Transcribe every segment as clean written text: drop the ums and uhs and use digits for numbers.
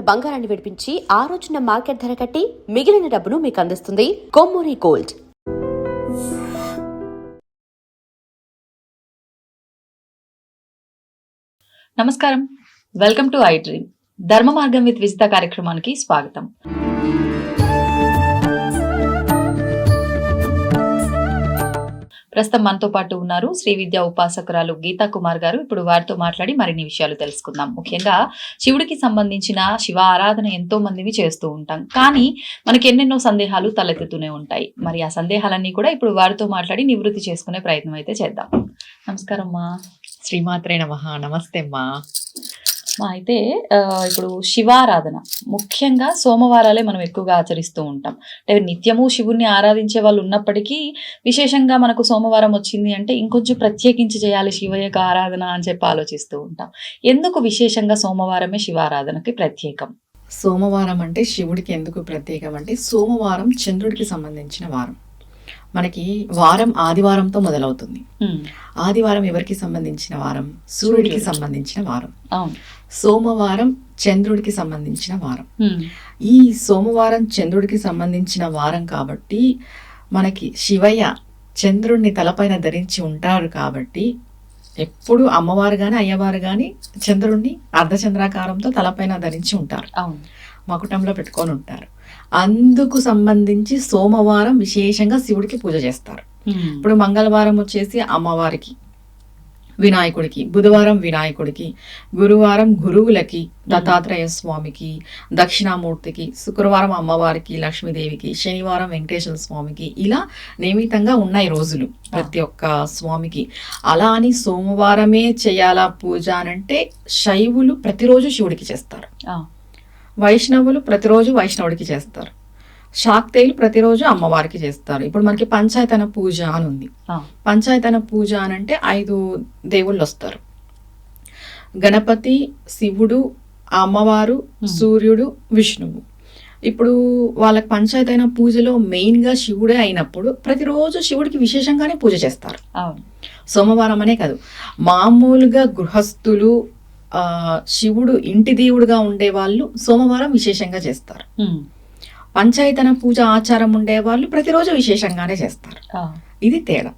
బంగారాన్ని విడిపించి ఆ రోజున మార్కెట్ ధర కట్టి మిగిలిన డబ్బును మీకు అందిస్తుంది కొమ్మూరి గోల్డ్. నమస్కారం, వెల్కమ్ టు ఐ డ్రీమ్. ధర్మ మార్గం విత్ విజిత కార్యక్రమానికి స్వాగతం. ప్రస్తుతం మనతో పాటు ఉన్నారు శ్రీ విద్యా ఉపాసకురాలు గీతా కుమార్ గారు. ఇప్పుడు వారితో మాట్లాడి మరిన్ని విషయాలు తెలుసుకుందాం. ముఖ్యంగా శివుడికి సంబంధించిన శివ ఆరాధన ఎంతో మందిని చేస్తూ ఉంటాం, కానీ మనకి ఎన్నెన్నో సందేహాలు తలెత్తుతూనే ఉంటాయి. మరి ఆ సందేహాలన్నీ కూడా ఇప్పుడు వారితో మాట్లాడి నివృత్తి చేసుకునే ప్రయత్నం అయితే చేద్దాం. నమస్కారం మా. శ్రీమాత్రే నమః. నమస్తే అమ్మా. అయితే ఇప్పుడు శివారాధన ముఖ్యంగా సోమవారాలే మనం ఎక్కువగా ఆచరిస్తూ ఉంటాం. అంటే నిత్యము శివుణ్ణి ఆరాధించే వాళ్ళు ఉన్నప్పటికీ విశేషంగా మనకు సోమవారం వచ్చింది అంటే ఇంకొంచెం ప్రత్యేకించి చేయాలి శివయ్యకు ఆరాధన అని చెప్పి ఆలోచిస్తూ ఉంటాం. ఎందుకు విశేషంగా సోమవారమే శివారాధనకి ప్రత్యేకం? సోమవారం అంటే శివుడికి ఎందుకు ప్రత్యేకం అంటే, సోమవారం చంద్రుడికి సంబంధించిన వారం. మనకి వారం ఆదివారంతో మొదలవుతుంది. ఆదివారం ఎవరికి సంబంధించిన వారం? సూర్యుడికి సంబంధించిన వారం. సోమవారం చంద్రుడికి సంబంధించిన వారం. ఈ సోమవారం చంద్రుడికి సంబంధించిన వారం కాబట్టి మనకి శివయ్య చంద్రుడిని తలపైన ధరించి ఉంటారు కాబట్టి ఎప్పుడు అమ్మవారు గాని అయ్యవారు గాని చంద్రుడిని అర్ధచంద్రాకారంతో తలపైన ధరించి ఉంటారు, మకుటంలో పెట్టుకొని ఉంటారు. అందుకు సంబంధించి సోమవారం విశేషంగా శివుడికి పూజ చేస్తారు. ఇప్పుడు మంగళవారం వచ్చేసి అమ్మవారికి, వినాయకుడికి, బుధవారం వినాయకుడికి, గురువారం గురువులకి, దత్తాత్రేయ స్వామికి, దక్షిణామూర్తికి, శుక్రవారం అమ్మవారికి, లక్ష్మీదేవికి, శనివారం వెంకటేశ్వర స్వామికి, ఇలా నియమితంగా ఉన్నాయి రోజులు ప్రతి ఒక్క స్వామికి. అలా అని సోమవారమే చేయాలా పూజ అనంటే, శైవులు ప్రతిరోజు శివుడికి చేస్తారు, వైష్ణవులు ప్రతిరోజు వైష్ణవుడికి చేస్తారు, శాక్తేయులు ప్రతిరోజు అమ్మవారికి చేస్తారు. ఇప్పుడు మనకి పంచాయతన పూజ అని ఉంది. పంచాయతన పూజ అని అంటే 5 దేవుళ్ళు వస్తారు: గణపతి, శివుడు, అమ్మవారు, సూర్యుడు, విష్ణువు. ఇప్పుడు వాళ్ళకి పంచాయతన పూజలో మెయిన్గా శివుడే అయినప్పుడు ప్రతిరోజు శివుడికి విశేషంగానే పూజ చేస్తారు. సోమవారం అనే కాదు, మామూలుగా గృహస్థులు, శివుడు ఇంటి దేవుడుగా ఉండే వాళ్ళు సోమవారం విశేషంగా చేస్తారు. పంచాయతన పూజ ఆచారం ఉండే వాళ్ళు ప్రతిరోజు విశేషంగానే చేస్తారు. ఇది తేడా.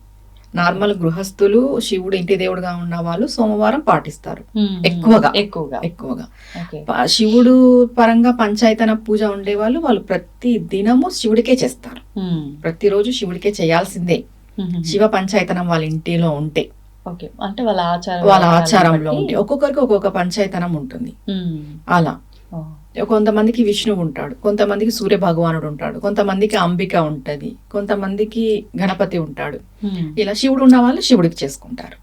నార్మల్ గృహస్థులు, శివుడు ఇంటి దేవుడుగా ఉన్న వాళ్ళు సోమవారం పాటిస్తారు ఎక్కువగా. శివుడు పరంగా పంచాయతన పూజ ఉండే వాళ్ళు ప్రతి దినము శివుడికే చేస్తారు. ప్రతిరోజు శివుడికే చేయాల్సిందే శివ పంచాయతనం వాళ్ళ ఇంటిలో ఉంటే. అంటే వాళ్ళ ఆచారంలో ఉంటే ఒక్కొక్కరికి ఒక్కొక్క పంచాయతనం ఉంటుంది. అలా కొంతమందికి విష్ణువు ఉంటాడు, కొంతమందికి సూర్య భగవానుడు ఉంటాడు, కొంతమందికి అంబిక ఉంటది, కొంతమందికి గణపతి ఉంటాడు. ఇలా శివుడు ఉన్న వాళ్ళు శివుడికి చేసుకుంటారు.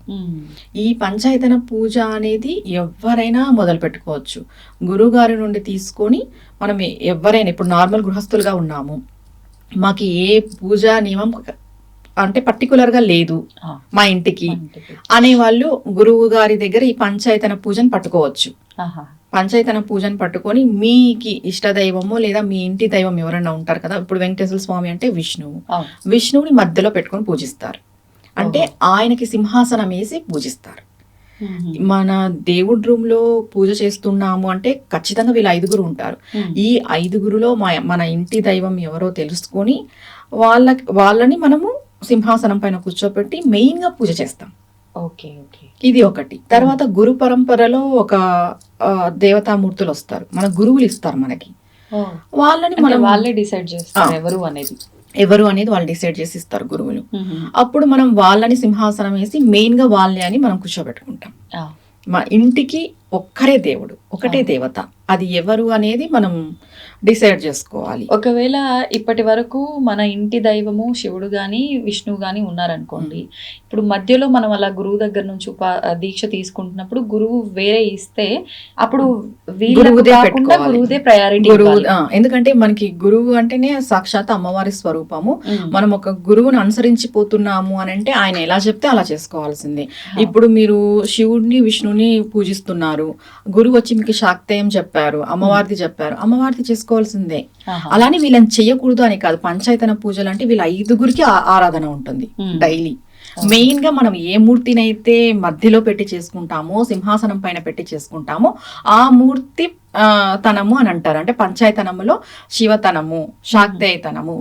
ఈ పంచాయతన పూజ అనేది ఎవరైనా మొదలు పెట్టుకోవచ్చు. గురువు గారి నుండి తీసుకొని మనం ఎవరైనా, ఇప్పుడు నార్మల్ గృహస్థులుగా ఉన్నాము, మాకు ఏ పూజా నియమం అంటే పర్టికులర్ గా లేదు మా ఇంటికి అనే వాళ్ళు గురువు గారి దగ్గర ఈ పంచాయతన పూజను పట్టుకోవచ్చు. పంచాయతన పూజను పట్టుకొని మీకు ఇష్ట దైవము లేదా మీ ఇంటి దైవం ఎవరైనా ఉంటారు కదా. ఇప్పుడు వెంకటేశ్వర స్వామి అంటే విష్ణువు, విష్ణువుని మధ్యలో పెట్టుకొని పూజిస్తారు. అంటే ఆయనకి సింహాసనం వేసి పూజిస్తారు. మన దేవుడి రూమ్ లో పూజ చేస్తున్నాము అంటే ఖచ్చితంగా వీళ్ళు 5గురు ఉంటారు. ఈ 5గురులో మన ఇంటి దైవం ఎవరో తెలుసుకొని వాళ్ళని మనము సింహాసనం పైన కూర్చోపెట్టి మెయిన్ గా పూజ చేస్తాం. ఇది ఒకటి. తర్వాత గురు పరంపరలో ఒక దేవతామూర్తులు వస్తారు, మన గురువులు ఇస్తారు మనకి. వాళ్ళని మనం వాళ్ళే డిసైడ్ చేస్తారు ఎవరు అనేది వాళ్ళు డిసైడ్ చేసి ఇస్తారు గురువులు. అప్పుడు మనం వాళ్ళని సింహాసనం వేసి మెయిన్ గా వాళ్ళే అని మనం కూర్చోబెట్టుకుంటాం. మా ఇంటికి ఒక్కరే దేవుడు, ఒకటే దేవత, అది ఎవరు అనేది మనం డిసైడ్ చేసుకోవాలి. ఒకవేళ ఇప్పటి వరకు మన ఇంటి దైవము శివుడు గాని విష్ణువు గాని ఉన్నారనుకోండి, ఇప్పుడు మధ్యలో మనం అలా గురువు దగ్గర నుంచి దీక్ష తీసుకుంటున్నప్పుడు గురువు వేరే ఇస్తే అప్పుడు గురువుదే ప్రయారిటీ. ఎందుకంటే మనకి గురువు అంటేనే సాక్షాత్ అమ్మవారి స్వరూపము. మనం ఒక గురువుని అనుసరించిపోతున్నాము అని అంటే ఆయన ఎలా చెప్తే అలా చేసుకోవాల్సిందే. ఇప్పుడు మీరు శివుడిని విష్ణుని పూజిస్తున్నారు, గురువు వచ్చి మీకు శాక్తేయం చెప్పారు, అమ్మవారిది చెప్పారు, అమ్మవారిది చేసుకోవాల్సిందే. అలానే వీళ్ళని చెయ్యకూడదు అని కాదు. పంచాయతన పూజలు అంటే వీళ్ళ 5గురికి ఆరాధన ఉంటుంది డైలీ. మెయిన్ గా మనం ఏ మూర్తినైతే మధ్యలో పెట్టి చేసుకుంటామో, సింహాసనం పైన పెట్టి చేసుకుంటామో ఆ మూర్తి తనము అని అంటారు. అంటే పంచాయతనములో శివతనము, శాక్తేయతనము,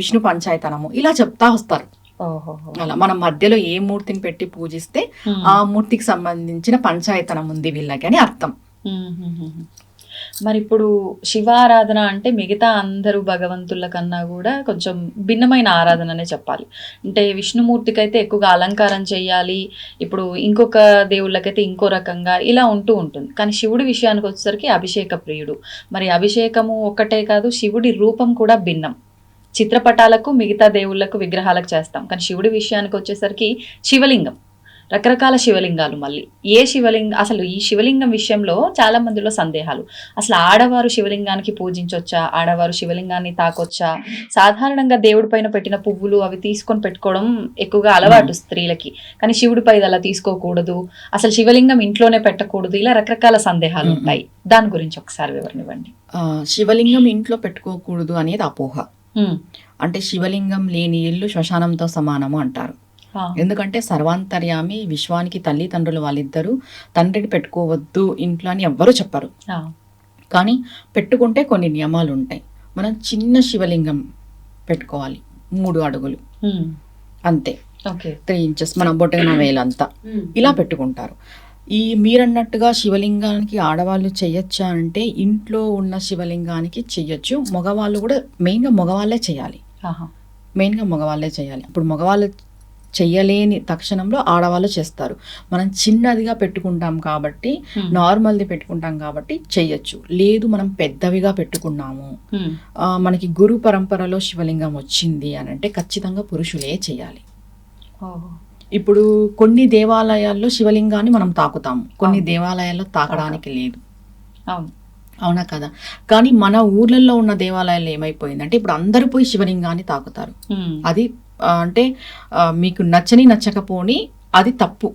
విష్ణు పంచాయతనము ఇలా చెప్తా వస్తారు. అలా మనం మధ్యలో ఏ మూర్తిని పెట్టి పూజిస్తే ఆ మూర్తికి సంబంధించిన పంచాయతనం ఉంది వీళ్ళకి అని అర్థం. మరి ఇప్పుడు శివారాధన అంటే మిగతా అందరూ భగవంతుల కన్నా కూడా కొంచెం భిన్నమైన ఆరాధన అనే చెప్పాలి. అంటే విష్ణుమూర్తికి అయితే ఎక్కువగా అలంకారం చేయాలి, ఇప్పుడు ఇంకొక దేవుళ్ళకైతే ఇంకో రకంగా ఇలా ఉంటూ ఉంటుంది. కానీ శివుడి విషయానికి వచ్చేసరికి అభిషేక ప్రియుడు. మరి అభిషేకము ఒక్కటే కాదు, శివుడి రూపం కూడా భిన్నం. చిత్రపటాలకు మిగతా దేవుళ్ళకు విగ్రహాలకు చేస్తాం, కానీ శివుడి విషయానికి వచ్చేసరికి శివలింగం, రకరకాల శివలింగాలు. మళ్ళీ ఏ అసలు ఈ శివలింగం విషయంలో చాలా మందిలో సందేహాలు. అసలు ఆడవారు శివలింగానికి పూజించొచ్చా, ఆడవారు శివలింగాన్ని తాకొచ్చా? సాధారణంగా దేవుడి పైన పెట్టిన పువ్వులు అవి తీసుకొని పెట్టుకోవడం ఎక్కువగా అలవాటు స్త్రీలకి, కానీ శివుడిపై అలా తీసుకోకూడదు, అసలు శివలింగం ఇంట్లోనే పెట్టకూడదు, ఇలా రకరకాల సందేహాలు ఉంటాయి. దాని గురించి ఒకసారి వివరణ ఇవ్వండి. శివలింగం ఇంట్లో పెట్టుకోకూడదు అనేది అపోహ. అంటే శివలింగం లేని ఇల్లు శ్మశానంతో సమానము అంటారు. ఎందుకంటే సర్వాంతర్యామి, విశ్వానికి తల్లిదండ్రులు వాళ్ళిద్దరూ, తండ్రిని పెట్టుకోవద్దు ఇంట్లో అని ఎవ్వరూ చెప్పరు. కానీ పెట్టుకుంటే కొన్ని నియమాలు ఉంటాయి. మనం చిన్న శివలింగం పెట్టుకోవాలి, 3 అడుగులు అంతే, 3 ఇంచెస్, మన బొటన వేలంతా ఇలా పెట్టుకుంటారు. ఈ మీరన్నట్టుగా శివలింగానికి ఆడవాళ్ళు చెయ్యొచ్చా అంటే ఇంట్లో ఉన్న శివలింగానికి చెయ్యొచ్చు. మగవాళ్ళు కూడా మెయిన్గా మగవాళ్ళే చేయాలి. ఇప్పుడు మగవాళ్ళు చెయ్యలేని తక్షణంలో ఆడవాళ్ళు చేస్తారు. మనం చిన్నదిగా పెట్టుకుంటాం కాబట్టి, నార్మల్ది పెట్టుకుంటాం కాబట్టి చెయ్యొచ్చు. లేదు మనం పెద్దవిగా పెట్టుకున్నాము, మనకి గురు పరంపరలో శివలింగం వచ్చింది అని అంటే ఖచ్చితంగా పురుషులే చేయాలి. ఇప్పుడు కొన్ని దేవాలయాల్లో శివలింగాన్ని మనం తాకుతాము, కొన్ని దేవాలయాల్లో తాకడానికి లేదు. అవునా కదా? కానీ మన ఊర్లలో ఉన్న దేవాలయాల్లో ఏమైపోయిందంటే ఇప్పుడు అందరూ పోయి శివలింగాన్ని తాకుతారు. అది అంటే మీకు నచ్చకపోని అది తప్పు.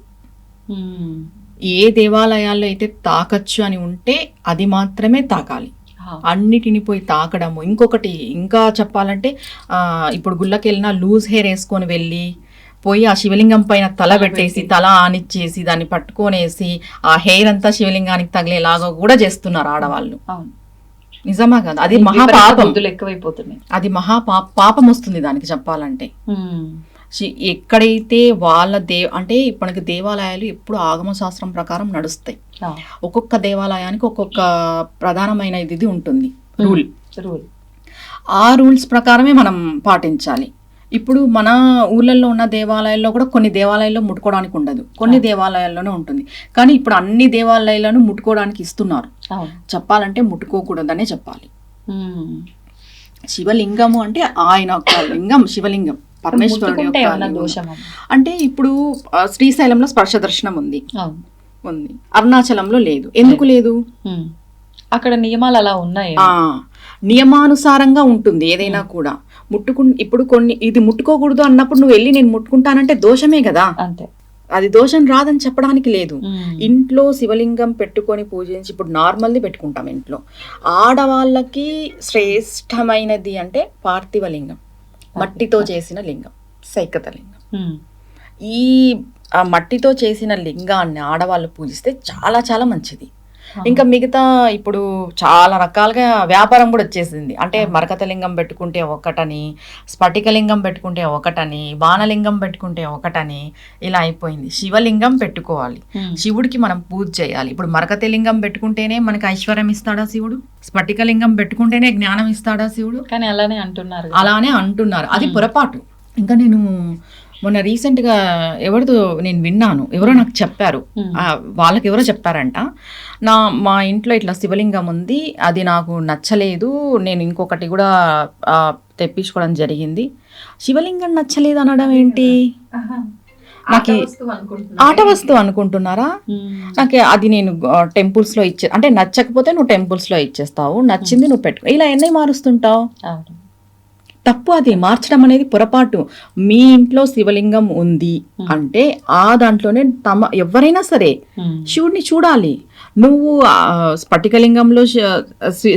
ఏ దేవాలయాల్లో అయితే తాకచ్చు అని ఉంటే అది మాత్రమే తాకాలి. అన్నిటిని పోయి తాకడము. ఇంకొకటి ఇంకా చెప్పాలంటే ఇప్పుడు గుళ్ళకి వెళ్ళినా లూజ్ హెయిర్ వేసుకొని వెళ్ళి పోయి ఆ శివలింగం పైన తల పెట్టేసి తల ఆనిచ్చేసి దాన్ని పట్టుకొనేసి ఆ హెయిర్ అంతా శివలింగానికి తగిలేలాగా కూడా చేస్తున్నారు ఆడవాళ్ళు. నిజమా కదా? అది మహాపాపం, ఎక్కువైపోతుంది. అది పాపం వస్తుంది దానికి చెప్పాలంటే. ఎక్కడైతే వాళ్ళ అంటే మనకి దేవాలయాలు ఎప్పుడు ఆగమ శాస్త్రం ప్రకారం నడుస్తాయి. ఒక్కొక్క దేవాలయానికి ఒక్కొక్క ప్రధానమైన ఇది ఉంటుంది, రూల్. ఆ రూల్స్ ప్రకారమే మనం పాటించాలి. ఇప్పుడు మన ఊళ్ళల్లో ఉన్న దేవాలయాల్లో కూడా కొన్ని దేవాలయాల్లో ముట్టుకోవడానికి ఉండదు, కొన్ని దేవాలయాల్లోనే ఉంటుంది. కానీ ఇప్పుడు అన్ని దేవాలయాలను ముట్టుకోవడానికి ఇస్తున్నారు. చెప్పాలంటే ముట్టుకోకూడదనే చెప్పాలి. శివలింగము అంటే ఆయన ఒక లింగం, శివలింగం పరమేశ్వరుడు యొక్క లింగం. అంటే ఇప్పుడు శ్రీశైలంలో స్పర్శ దర్శనం ఉంది, అరుణాచలంలో లేదు. ఎందుకు లేదు? అక్కడ నియమాలు అలా ఉన్నాయి. నియమానుసారంగా ఉంటుంది ఏదైనా కూడా. ఇప్పుడు కొన్ని ఇది ముట్టుకోకూడదు అన్నప్పుడు నువ్వు వెళ్ళి నేను ముట్టుకుంటానంటే దోషమే కదా. అంతే, అది దోషం రాదని చెప్పడానికి లేదు. ఇంట్లో శివలింగం పెట్టుకొని పూజించి ఇప్పుడు నార్మల్ది పెట్టుకుంటాం ఇంట్లో. ఆడవాళ్ళకి శ్రేష్టమైనది అంటే పార్థివ లింగం, మట్టితో చేసిన లింగం, సైకత లింగం. ఈ మట్టితో చేసిన లింగాన్ని ఆడవాళ్ళు పూజిస్తే చాలా చాలా మంచిది. ఇంకా మిగతా ఇప్పుడు చాలా రకాలుగా వ్యాపారం కూడా వచ్చేసింది. అంటే మరకతలింగం పెట్టుకుంటే ఒకటని, స్ఫటికలింగం పెట్టుకుంటే ఒకటని, బాణలింగం పెట్టుకుంటే ఒకటని ఇలా అయిపోయింది. శివలింగం పెట్టుకోవాలి, శివుడికి మనం పూజ చేయాలి. ఇప్పుడు మరకతలింగం పెట్టుకుంటేనే మనకి ఐశ్వర్యం ఇస్తాడా శివుడు? స్ఫటికలింగం పెట్టుకుంటేనే జ్ఞానం ఇస్తాడా శివుడు? కానీ అలానే అంటున్నారు. అది పొరపాటు. ఇంకా నేను మొన్న రీసెంట్గా ఎవరితో నేను విన్నాను, ఎవరో నాకు చెప్పారు, వాళ్ళకి ఎవరో చెప్పారంట, మా ఇంట్లో ఇట్లా శివలింగం ఉంది, అది నాకు నచ్చలేదు, నేను ఇంకొకటి కూడా తెప్పించుకోవడం జరిగింది. శివలింగం నచ్చలేదు అనడం ఏంటి? నాకు ఆట వస్తువు అనుకుంటున్నారా? నాకు అది నేను టెంపుల్స్లో అంటే నచ్చకపోతే నువ్వు టెంపుల్స్లో ఇచ్చేస్తావు, నచ్చింది నువ్వు పెట్టుకో, ఇలా ఎన్ని మారుస్తుంటావు? తప్పు, అది మార్చడం అనేది పొరపాటు. మీ ఇంట్లో శివలింగం ఉంది అంటే ఆ దాంట్లోనే ఎవరైనా సరే శివుడిని చూడాలి. నువ్వు స్ఫటికలింగంలో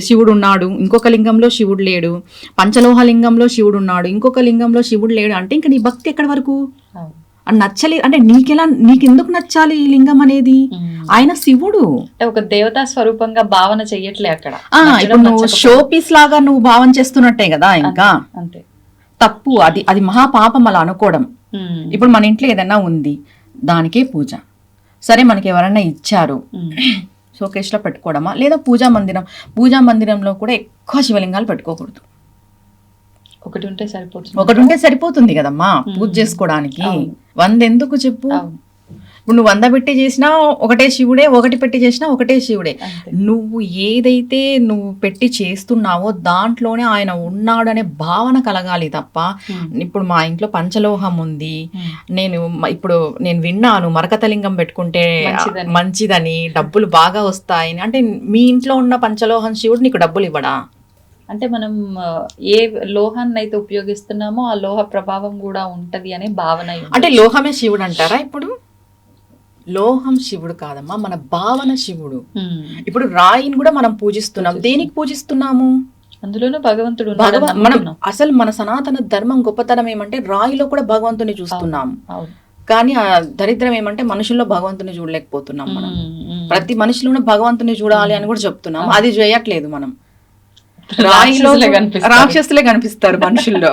శివుడు ఉన్నాడు, ఇంకొక లింగంలో శివుడు లేడు, పంచలోహ లింగంలో శివుడు ఉన్నాడు, ఇంకొక లింగంలో శివుడు లేడు అంటే ఇంకా నీ భక్తి ఎక్కడి వరకు? అని నచ్చలేదు అంటే నీకెందుకు నచ్చాలి ఈ లింగం అనేది? ఆయన శివుడు, ఒక దేవతా స్వరూపంగా భావన చెయ్యట్లే అక్కడ. ఇప్పుడు నువ్వు షో పీస్ లాగా నువ్వు భావన చేస్తున్నట్టే కదా, ఇంకా అంతే తప్పు. అది మహాపాపం అలా అనుకోవడం. ఇప్పుడు మన ఇంట్లో ఏదైనా ఉంది, దానికే పూజ. సరే, మనకి ఎవరైనా ఇచ్చారు, షోకేస్ లో పెట్టుకోవడమా, లేదా పూజా మందిరంలో కూడా ఎక్కువ శివలింగాలు పెట్టుకోకూడదు. ఒకటి ఉంటే సరిపోతుంది కదమ్మా పూజ చేసుకోవడానికి. 100 ఎందుకు చెప్పు? ఇప్పుడు నువ్వు 100 పెట్టి చేసినా ఒకటే శివుడే, ఒకటి పెట్టి చేసినా ఒకటే శివుడే. నువ్వు ఏదైతే నువ్వు పెట్టి చేస్తున్నావో దాంట్లోనే ఆయన ఉన్నాడు అనే భావన కలగాలి తప్ప, ఇప్పుడు మా ఇంట్లో పంచలోహం ఉంది, ఇప్పుడు నేను విన్నాను మరకతలింగం పెట్టుకుంటే మంచిదని, డబ్బులు బాగా వస్తాయని అంటే మీ ఇంట్లో ఉన్న పంచలోహం శివుడు నీకు డబ్బులు ఇవ్వడా? అంటే మనం ఏ లోహాన్ని అయితే ఉపయోగిస్తున్నామో ఆ లోహ ప్రభావం కూడా ఉంటది అనే భావన. అంటే లోహమే శివుడు అంటారా? ఇప్పుడు లోహం శివుడు కాదమ్మా, మన భావన శివుడు. ఇప్పుడు రాయిని కూడా మనం పూజిస్తున్నాం. దేనికి పూజిస్తున్నాము? అందులోనూ భగవంతుడు. మనం అసలు మన సనాతన ధర్మం గొప్పతనం ఏమంటే రాయిలో కూడా భగవంతుని చూస్తున్నాం. కానీ ఆ దరిద్రం ఏమంటే మనుషుల్లో భగవంతుని చూడలేకపోతున్నాం. మనం ప్రతి మనిషిలోనే భగవంతుని చూడాలి అని కూడా చెప్తున్నాం, అది చేయట్లేదు. మనం రాయిలో రాక్షసులే కనిపిస్తారు మనుషుల్లో.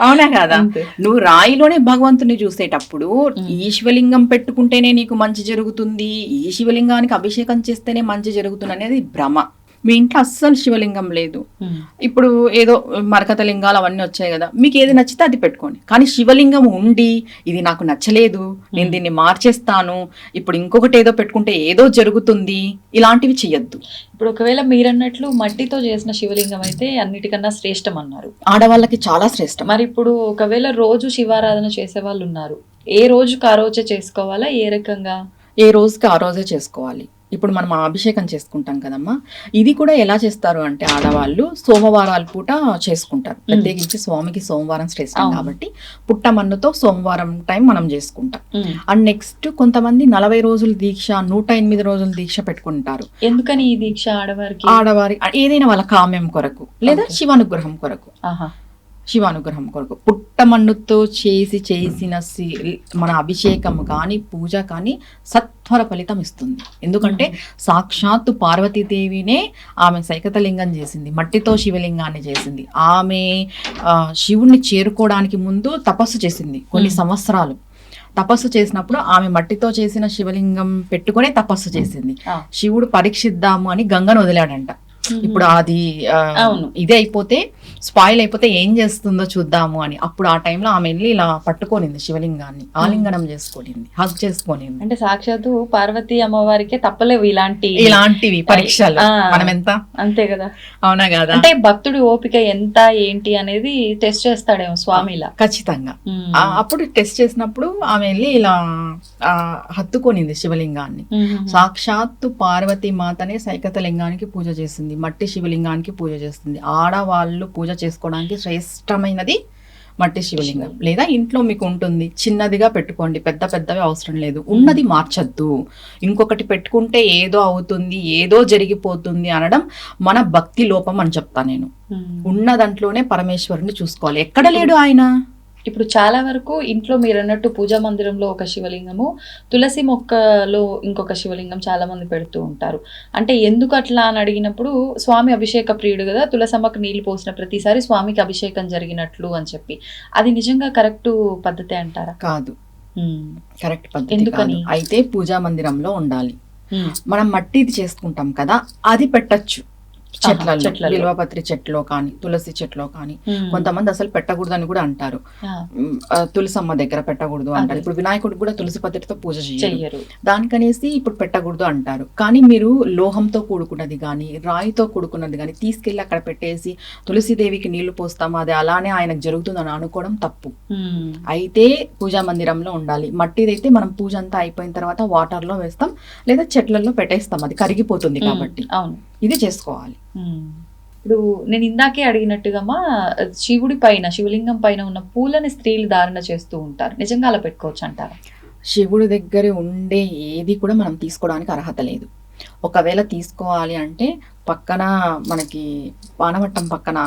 అవునా కదా? నువ్వు రాయిలోనే భగవంతుని చూసేటప్పుడు ఈ శివలింగం పెట్టుకుంటేనే నీకు మంచి జరుగుతుంది, ఈ శివలింగానికి అభిషేకం చేస్తేనే మంచి జరుగుతుంది అనేది భ్రమ. మీ ఇంట్లో అస్సలు శివలింగం లేదు, ఇప్పుడు ఏదో మరకత లింగాలు అవన్నీ వచ్చాయి కదా, మీకు ఏది నచ్చితే అది పెట్టుకోండి. కానీ శివలింగం ఉండి ఇది నాకు నచ్చలేదు, నేను దీన్ని మార్చేస్తాను, ఇప్పుడు ఇంకొకటి ఏదో పెట్టుకుంటే ఏదో జరుగుతుంది, ఇలాంటివి చెయ్యొద్దు. ఇప్పుడు ఒకవేళ మీరన్నట్లు మట్టితో చేసిన శివలింగం అయితే అన్నిటికన్నా శ్రేష్టం అన్నారు, ఆడవాళ్ళకి చాలా శ్రేష్టం. మరి ఇప్పుడు ఒకవేళ రోజు శివారాధన చేసే వాళ్ళు ఉన్నారు, ఏ రోజుకి ఆ రోజే చేసుకోవాలా, ఏ రకంగా? ఏ రోజుకి ఆ రోజే చేసుకోవాలి. ఇప్పుడు మనం అభిషేకం చేసుకుంటాం కదమ్మా, ఇది కూడా ఎలా చేస్తారు అంటే ఆడవాళ్ళు సోమవారాల పూట చేసుకుంటారు. ప్రత్యేకించి స్వామికి సోమవారం శ్రేష్టం కాబట్టి పుట్టమన్నుతో సోమవారం టైం మనం చేసుకుంటాం. అండ్ నెక్స్ట్ కొంతమంది 40 రోజుల దీక్ష, 108 రోజుల దీక్ష పెట్టుకుంటారు. ఎందుకని ఈ దీక్ష? ఆడవారి ఏదైనా వాళ్ళ కామ్యం కొరకు లేదా శివానుగ్రహం కొరకు. శివానుగ్రహం కొరకు పుట్టమన్నుతో చేసిన మన అభిషేకం కానీ పూజ కానీ సత్వర ఫలితం ఇస్తుంది. ఎందుకంటే సాక్షాత్తు పార్వతీదేవినే ఆమె సైకతలింగం చేసింది, మట్టితో శివలింగాన్ని చేసింది. ఆమె శివుణ్ణి చేరుకోవడానికి ముందు తపస్సు చేసింది, కొన్ని సంవత్సరాలు తపస్సు చేసినప్పుడు ఆమె మట్టితో చేసిన శివలింగం పెట్టుకునే తపస్సు చేసింది. శివుడు పరీక్షిద్దాము అని గంగను వదిలాడంట. ఇప్పుడు అది ఇదే అయిపోతే స్పాయిల్ అయిపోతే ఏం చేస్తుందో చూద్దాము అని, అప్పుడు ఆ టైంలో ఆమె వెళ్ళి ఇలా పట్టుకోనింది శివలింగాన్ని, ఆలింగనం చేసుకోనింది, హగ్ చేసుకోనింది. అంటే సాక్షాత్తు పార్వతీ అమ్మవారికే తప్పలేవు ఇలాంటివి పరీక్షలు. మనం ఎంత అంతే కదా, అవునా కదా? అంటే భక్తుడి ఓపిక ఎంత ఏంటి అనేది టెస్ట్ చేస్తాడేమో స్వామి ఇలా. ఖచ్చితంగా అప్పుడు టెస్ట్ చేసినప్పుడు ఆమె వెళ్ళి ఇలా హత్తుకోనింది శివలింగాన్ని. సాక్షాత్తు పార్వతీ మాతనే సైకత లింగానికి పూజ చేసింది, మట్టి శివలింగానికి పూజ చేస్తుంది. ఆడవాళ్ళు పూజ చేసుకోవడానికి శ్రేష్టమైనది మట్టి శివలింగం. లేదా ఇంట్లో మీకు ఉంటుంది, చిన్నదిగా పెట్టుకోండి, పెద్దవి అవసరం లేదు. ఉన్నది మార్చద్దు, ఇంకొకటి పెట్టుకుంటే ఏదో అవుతుంది, ఏదో జరిగిపోతుంది అనడం మన భక్తి లోపం అని చెప్తా నేను. ఉన్న దాంట్లోనే పరమేశ్వరుని చూసుకోవాలి, ఎక్కడ లేడు ఆయన. ఇప్పుడు చాలా వరకు ఇంట్లో మీరు అన్నట్టు పూజా మందిరంలో ఒక శివలింగము, తులసి మొక్కలో ఇంకొక శివలింగం చాలా మంది పెడుతూ ఉంటారు. అంటే ఎందుకు అట్లా అని అడిగినప్పుడు స్వామి అభిషేక ప్రియుడు కదా, తులసమ్మకు నీళ్లు పోసిన ప్రతిసారి స్వామికి అభిషేకం జరిగినట్లు అని చెప్పి, అది నిజంగా కరెక్ట్ పద్ధతి అంటారా? కాదు, కరెక్ట్ పద్ధతి ఎందుకని? అయితే పూజా మందిరంలో ఉండాలి. మనం మట్టిది చేసుకుంటాం కదా, అది పెట్టచ్చు చెట్లలో, బిల్వపత్రి చెట్లో కానీ తులసి చెట్లో కానీ. కొంతమంది అసలు పెట్టకూడదు అని కూడా అంటారు, తులసమ్మ దగ్గర పెట్టకూడదు అంటారు. ఇప్పుడు వినాయకుడికి కూడా తులసి పత్రితో పూజ చేయరు, దానికనేసి ఇప్పుడు పెట్టకూడదు అంటారు. కానీ మీరు లోహంతో కూడుకున్నది కానీ రాయితో కూడుకున్నది కానీ తీసుకెళ్లి అక్కడ పెట్టేసి తులసిదేవికి నీళ్లు పోస్తాము, అది అలానే ఆయనకు జరుగుతుందని అనుకోవడం తప్పు. అయితే పూజా మందిరంలో ఉండాలి. మట్టిదైతే మనం పూజ అంతా అయిపోయిన తర్వాత వాటర్ లో వేస్తాం లేదా చెట్లలో పెట్టేస్తాం, అది కరిగిపోతుంది కాబట్టి ఇది చేసుకోవాలి. ఇప్పుడు నేను ఇందాకే అడిగినట్టుగా శివుడి పైన, శివలింగం పైన ఉన్న పూలని స్త్రీలు ధారణ చేస్తూ ఉంటారు, నిజంగా అలా పెట్టుకోవచ్చు అంటారా? శివుడి దగ్గర ఉండే ఏది కూడా మనం తీసుకోవడానికి అర్హత లేదు. ఒకవేళ తీసుకోవాలి అంటే పక్కన మనకి పానవట్టం పక్కన